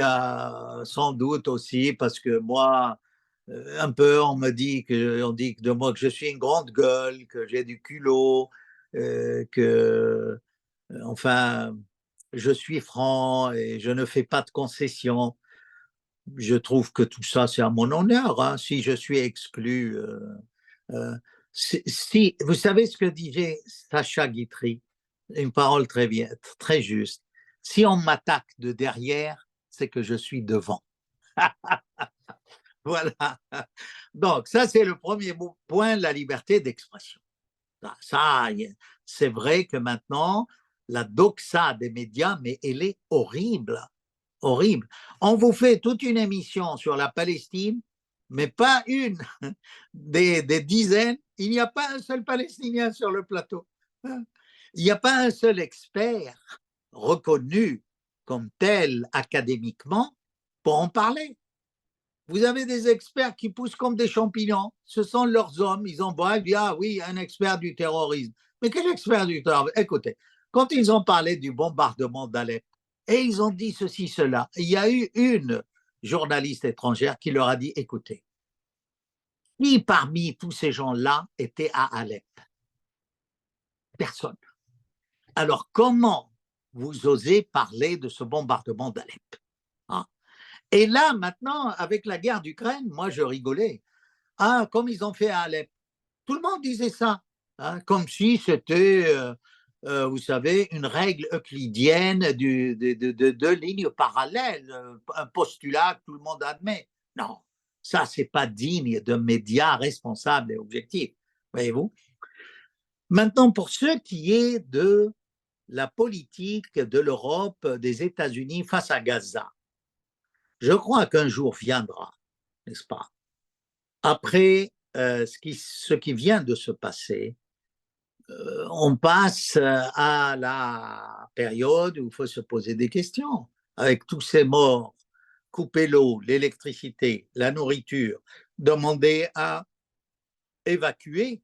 sans doute aussi, parce que moi, un peu, on dit de moi que je suis une grande gueule, que j'ai du culot, que, enfin, je suis franc et je ne fais pas de concessions. Je trouve que tout ça, c'est à mon honneur, hein, si je suis exclu. Euh, si, vous savez ce que disait Sacha Guitry, une parole très bien, très juste. Si on m'attaque de derrière, c'est que je suis devant. Voilà. Donc, ça, c'est le premier point, la liberté d'expression. Ça, c'est vrai que maintenant, la doxa des médias, mais elle est horrible, horrible. On vous fait toute une émission sur la Palestine, mais pas une, des dizaines. Il n'y a pas un seul Palestinien sur le plateau. Il n'y a pas un seul expert reconnu comme tel académiquement pour en parler. Vous avez des experts qui poussent comme des champignons. Ce sont leurs hommes. Ils envoient, ils disent, ah oui, un expert du terrorisme. Mais quel expert du terrorisme? Écoutez, quand ils ont parlé du bombardement d'Alep, et ils ont dit ceci, cela, il y a eu une journaliste étrangère qui leur a dit, écoutez, qui parmi tous ces gens-là était à Alep? Personne. Alors comment vous osez parler de ce bombardement d'Alep, hein? Et là, maintenant, avec la guerre d'Ukraine, moi, je rigolais. Ah, comme ils ont fait à Alep. Tout le monde disait ça, hein, comme si c'était, vous savez, une règle euclidienne de lignes parallèles, un postulat que tout le monde admet. Non, ça, c'est pas digne de médias responsables et objectifs, voyez-vous. Maintenant, pour ce qui est de la politique de l'Europe, des États-Unis face à Gaza, je crois qu'un jour viendra, n'est-ce pas, après ce qui vient de se passer, on passe à la période où il faut se poser des questions. Avec tous ces morts, couper l'eau, l'électricité, la nourriture, demander à évacuer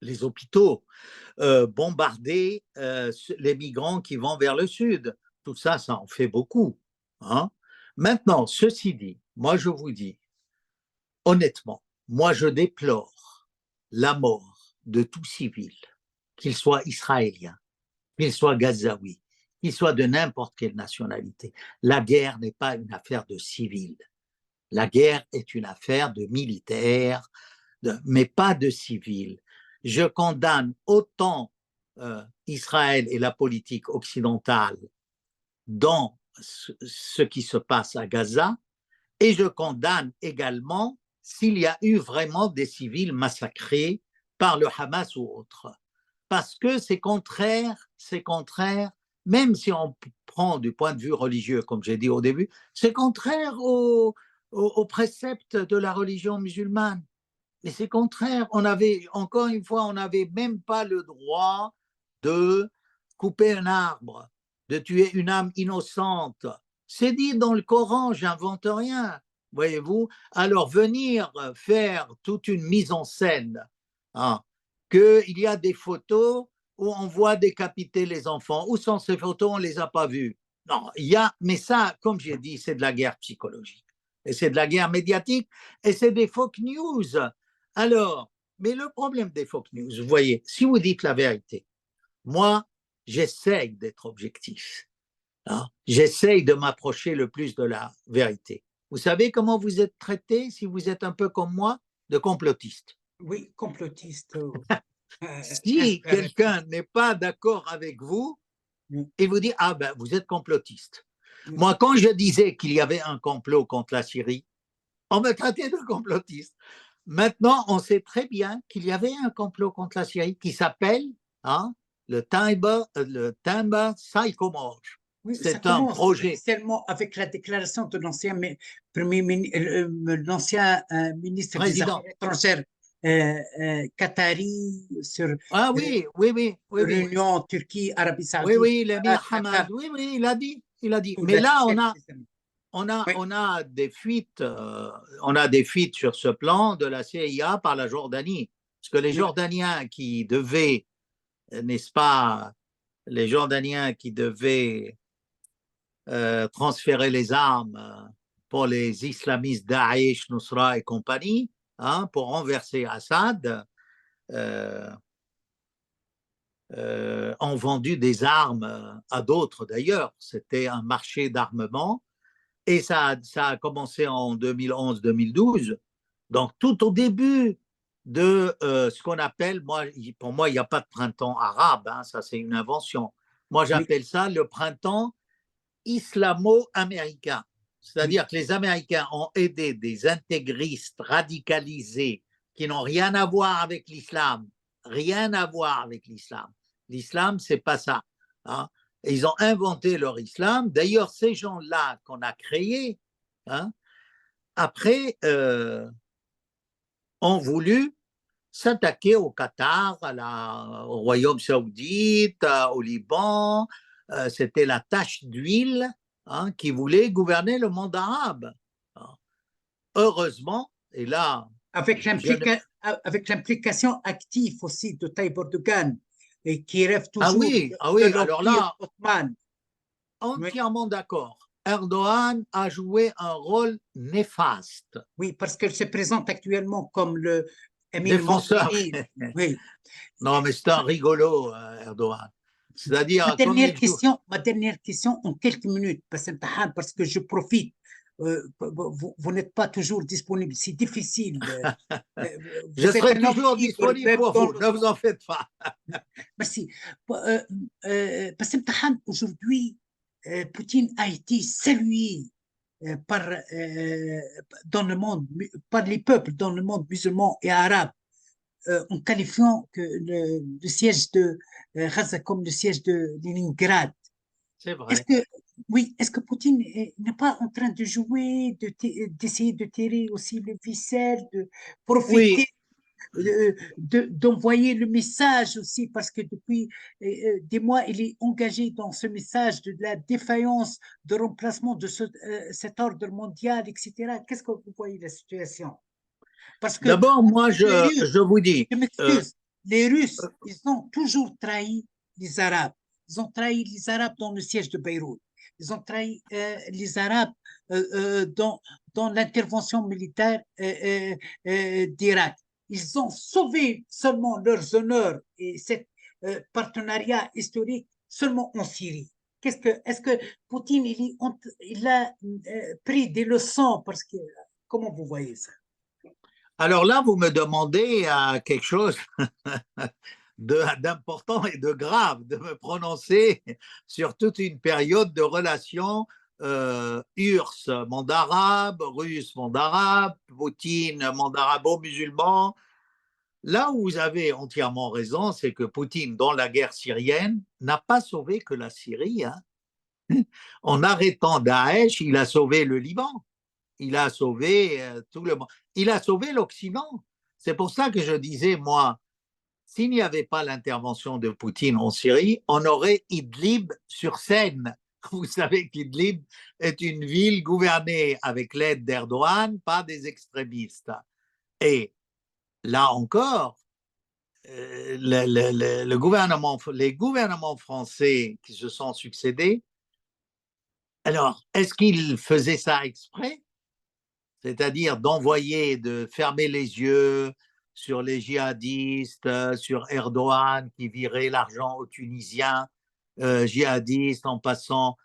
les hôpitaux, bombarder les migrants qui vont vers le sud. Tout ça, ça en fait beaucoup, hein. Maintenant, ceci dit, moi je vous dis, honnêtement, moi je déplore la mort de tout civil qu'il soit israélien, qu'il soit gazaoui, qu'il soit de n'importe quelle nationalité. La guerre n'est pas une affaire de civils. La guerre est une affaire de militaires, mais pas de civils. Je condamne autant Israël et la politique occidentale dans ce qui se passe à Gaza, et je condamne également s'il y a eu vraiment des civils massacrés par le Hamas ou autre. Parce que c'est contraire, même si on prend du point de vue religieux, comme j'ai dit au début, c'est contraire aux préceptes de la religion musulmane. Mais c'est contraire. Encore une fois, on n'avait même pas le droit de couper un arbre, de tuer une âme innocente. C'est dit dans le Coran, j'invente rien, voyez-vous. Alors venir faire toute une mise en scène, hein, qu'il y a des photos où on voit décapiter les enfants, où sont ces photos, on ne les a pas vues. Non, mais ça, comme j'ai dit, c'est de la guerre psychologique, et c'est de la guerre médiatique, et c'est des fake news. Alors, mais le problème des fake news, vous voyez, si vous dites la vérité, moi, j'essaye d'être objectif. Hein, j'essaye de m'approcher le plus de la vérité. Vous savez comment vous êtes traité si vous êtes un peu comme moi, de complotiste? Oui, complotiste. Si quelqu'un n'est pas d'accord avec vous, il vous dit, ah ben, vous êtes complotiste. Moi, quand je disais qu'il y avait un complot contre la Syrie, on me traitait de complotiste. Maintenant, on sait très bien qu'il y avait un complot contre la Syrie qui s'appelle le Tamba Sycomore. Oui, c'est un projet. Officiellement avec la déclaration de l'ancien ministre des Président. Affaires étrangères qatari sur Oui. l'Union Turquie, Arabie Saoudite. Oui, l'émir Hamad. Oui, il a dit. Mais là, on a des fuites, sur ce plan de la CIA par la Jordanie, parce que les Jordaniens qui devaient, n'est-ce pas, transférer les armes pour les islamistes Daesh, Nusra et compagnie, pour renverser Assad, ont vendu des armes à d'autres d'ailleurs. C'était un marché d'armement. Et ça a commencé en 2011-2012. Donc, tout au début de ce qu'on appelle, pour moi, il n'y a pas de printemps arabe, ça c'est une invention. Moi, j'appelle ça le printemps islamo-américain. C'est-à-dire que les Américains ont aidé des intégristes radicalisés qui n'ont rien à voir avec l'islam. Rien à voir avec l'islam. L'islam, c'est pas ça. Et ils ont inventé leur islam. D'ailleurs, ces gens-là qu'on a créés, après, ont voulu s'attaquer au Qatar, au Royaume saoudite, au Liban. C'était la tache d'huile qui voulait gouverner le monde arabe. Heureusement, et là... Avec l'implication active aussi de Tayyip Erdogan, et qui rêve toujours de alors là, Ottoman. Entièrement d'accord. Erdogan a joué un rôle néfaste. Oui, parce qu'elle se présente actuellement comme le défenseur. Oui. Non, mais c'est un rigolo, Erdogan. C'est-à-dire, ma dernière question en quelques minutes, parce que je profite. Vous n'êtes pas toujours disponible, c'est difficile. Je serai toujours disponible pour vous, ne vous en faites pas. Merci. Aujourd'hui, Poutine a été salué dans le monde, par les peuples dans le monde musulman et arabe, en qualifiant que le siège de Gaza comme le siège de Leningrad. C'est vrai. Est-ce que Poutine n'est pas en train de jouer, d'essayer de tirer aussi le ficelle, de profiter d'envoyer le message aussi, parce que depuis des mois, il est engagé dans ce message de la défaillance, de remplacement de cet ordre mondial, etc. Qu'est-ce que vous voyez la situation? Parce que d'abord, moi, je vous dis... Je m'excuse. Les Russes, ils ont toujours trahi les Arabes. Ils ont trahi les Arabes dans le siège de Beyrouth. Ils ont trahi les Arabes dans l'intervention militaire d'Irak. Ils ont sauvé seulement leurs honneurs et partenariat historique seulement en Syrie. Est-ce que Poutine, il a pris des leçons parce que, comment vous voyez ça? Alors là, vous me demandez quelque chose d'important et de grave, de me prononcer sur toute une période de relations URSS, monde arabe, russe, monde arabe, Poutine, monde arabo-musulman. Là où vous avez entièrement raison, c'est que Poutine, dans la guerre syrienne, n'a pas sauvé que la Syrie. Hein. En arrêtant Daesh, il a sauvé le Liban, il a sauvé tout le monde, il a sauvé l'Occident. C'est pour ça que je disais, moi, s'il n'y avait pas l'intervention de Poutine en Syrie, on aurait Idlib sur Seine. Vous savez qu'Idlib est une ville gouvernée avec l'aide d'Erdogan par des extrémistes. Et là encore, les gouvernements français qui se sont succédés, alors, est-ce qu'ils faisaient ça exprès? C'est-à-dire d'envoyer, de fermer les yeux sur les djihadistes, sur Erdogan qui virait l'argent aux Tunisiens djihadistes en passant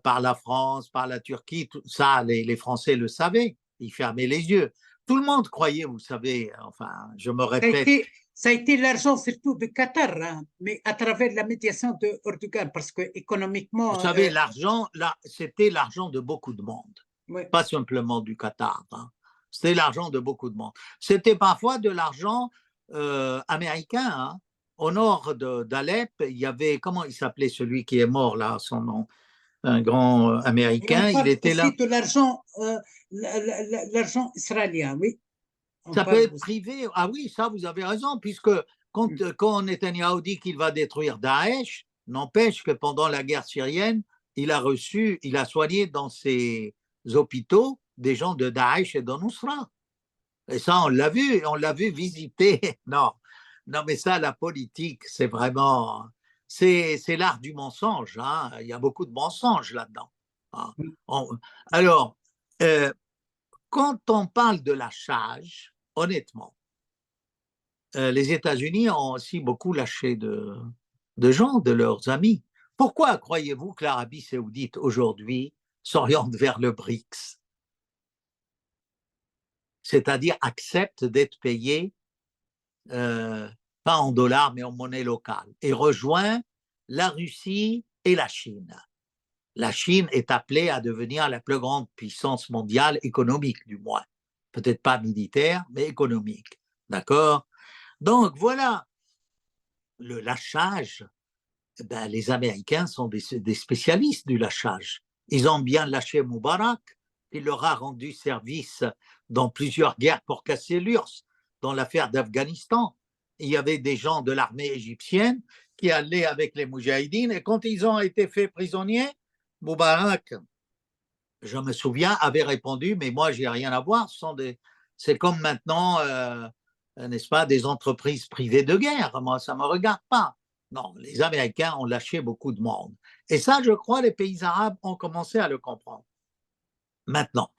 par la France, par la Turquie. Tout ça, les Français le savaient, ils fermaient les yeux. Tout le monde croyait, vous savez, enfin, je me répète. Ça a été l'argent surtout de Qatar, hein, mais à travers la médiation de Erdogan, parce que économiquement. Vous savez, l'argent, là, c'était l'argent de beaucoup de monde, ouais. Pas simplement du Qatar. Hein. C'était l'argent de beaucoup de monde. C'était parfois de l'argent américain. Hein. Au nord d'Alep, il y avait, comment il s'appelait celui qui est mort là, son nom, un grand américain, il était là. De l'argent israélien, oui. Ça peut être privé. Ah oui, ça, vous avez raison, puisque quand Netanyahou dit qu'il va détruire Daesh, n'empêche que pendant la guerre syrienne, il a soigné dans ses hôpitaux des gens de Daesh et de Nusra. Et ça, on l'a vu visiter. Non, mais ça, la politique, c'est vraiment, c'est l'art du mensonge. Hein. Il y a beaucoup de mensonges là-dedans. Hein. Alors, quand on parle de lâchage, honnêtement, les États-Unis ont aussi beaucoup lâché de gens, de leurs amis. Pourquoi croyez-vous que l'Arabie saoudite aujourd'hui s'oriente vers le BRICS? C'est-à-dire accepte d'être payé, pas en dollars, mais en monnaie locale, et rejoint la Russie et la Chine. La Chine est appelée à devenir la plus grande puissance mondiale économique, du moins. Peut-être pas militaire, mais économique. D'accord? Donc voilà, le lâchage, ben, les Américains sont des spécialistes du lâchage. Ils ont bien lâché Moubarak, il leur a rendu service dans plusieurs guerres pour casser l'URSS, dans l'affaire d'Afghanistan. Il y avait des gens de l'armée égyptienne qui allaient avec les Moudjahidines et quand ils ont été faits prisonniers, Moubarak, je me souviens, avait répondu, mais moi, j'ai rien à voir. C'est comme maintenant, n'est-ce pas, des entreprises privées de guerre. Moi, ça ne me regarde pas. Non, les Américains ont lâché beaucoup de monde. Et ça, je crois, les pays arabes ont commencé à le comprendre. Maintenant,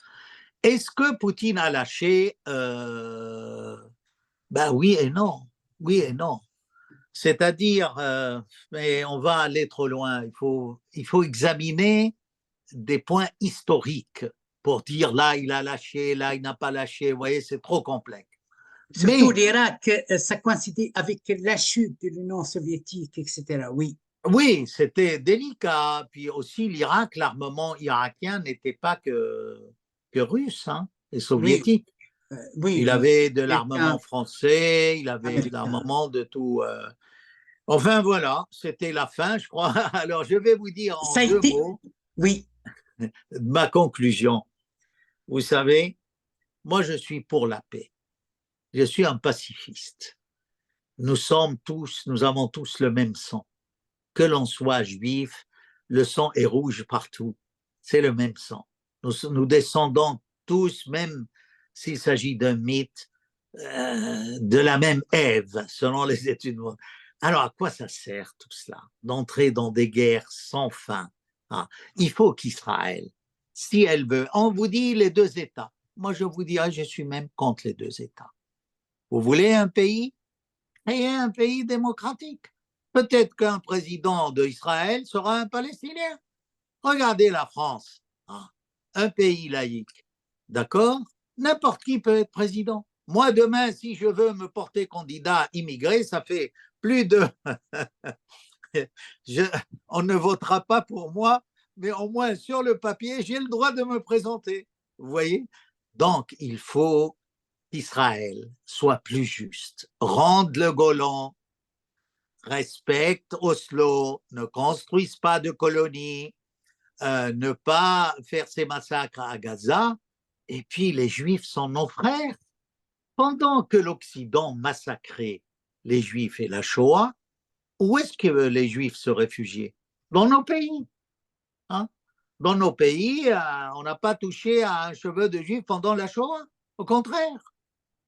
est-ce que Poutine a lâché Ben oui et non. Oui et non. C'est-à-dire, mais on va aller trop loin. Il faut examiner des points historiques pour dire là, il a lâché, là, il n'a pas lâché. Vous voyez, c'est trop complexe. Surtout l'Irak, ça coïncidait avec la chute de l'Union soviétique, etc. Oui. Oui, c'était délicat. Puis aussi, l'Irak, l'armement irakien n'était pas que russe hein, et soviétique. Oui, il avait de l'armement français, il avait de l'armement de tout. Enfin, voilà, c'était la fin, je crois. Alors, je vais vous dire en deux mots ma conclusion. Vous savez, moi, je suis pour la paix. Je suis un pacifiste. Nous avons tous le même sang. Que l'on soit juif, le sang est rouge partout. C'est le même sang. Nous descendons tous, même s'il s'agit d'un mythe, de la même Ève, selon les études. Alors, à quoi ça sert tout cela? D'entrer dans des guerres sans fin. Ah, il faut qu'Israël, si elle veut, on vous dit les deux États. Moi, je vous dirais, je suis même contre les deux États. Vous voulez un pays? Ayez un pays démocratique. Peut-être qu'un président d'Israël sera un Palestinien. Regardez la France, hein, un pays laïque, d'accord? N'importe qui peut être président. Moi, demain, si je veux me porter candidat immigré, ça fait plus de... on ne votera pas pour moi, mais au moins sur le papier, j'ai le droit de me présenter. Vous voyez? Donc, il faut qu'Israël soit plus juste, rende le Golan, respecte Oslo, ne construise pas de colonies, ne pas faire ces massacres à Gaza, et puis les Juifs sont nos frères. Pendant que l'Occident massacrait les Juifs et la Shoah, où est-ce que les Juifs se réfugiaient? Dans nos pays. Hein? Dans nos pays, on n'a pas touché à un cheveu de Juif pendant la Shoah. Au contraire.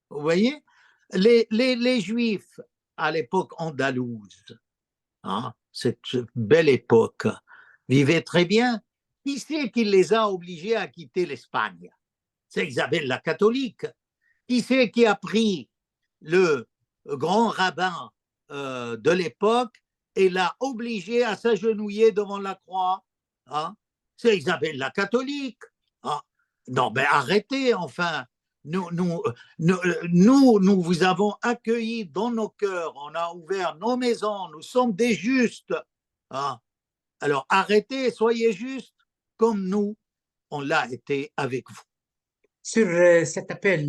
Vous voyez? Les Juifs, à l'époque andalouse, hein, cette belle époque, vivaient très bien. Qui c'est qui les a obligés à quitter l'Espagne? C'est Isabelle la catholique. Qui c'est qui a pris le grand rabbin de l'époque et l'a obligé à s'agenouiller devant la croix? Hein? C'est Isabelle la catholique. Hein? Non, mais arrêtez, enfin. Nous vous avons accueillis dans nos cœurs, on a ouvert nos maisons, nous sommes des justes. Hein? Alors arrêtez, soyez justes comme nous, on l'a été avec vous. Sur cet appel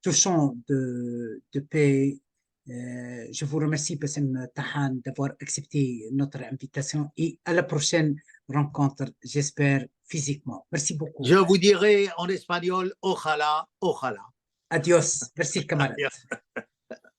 touchant de paix, je vous remercie, Bassem Tahan, d'avoir accepté notre invitation et à la prochaine rencontre, j'espère, physiquement. Merci beaucoup. Je vous dirai en espagnol, ojalá, ojalá. Adios. Merci, camarade. Adios.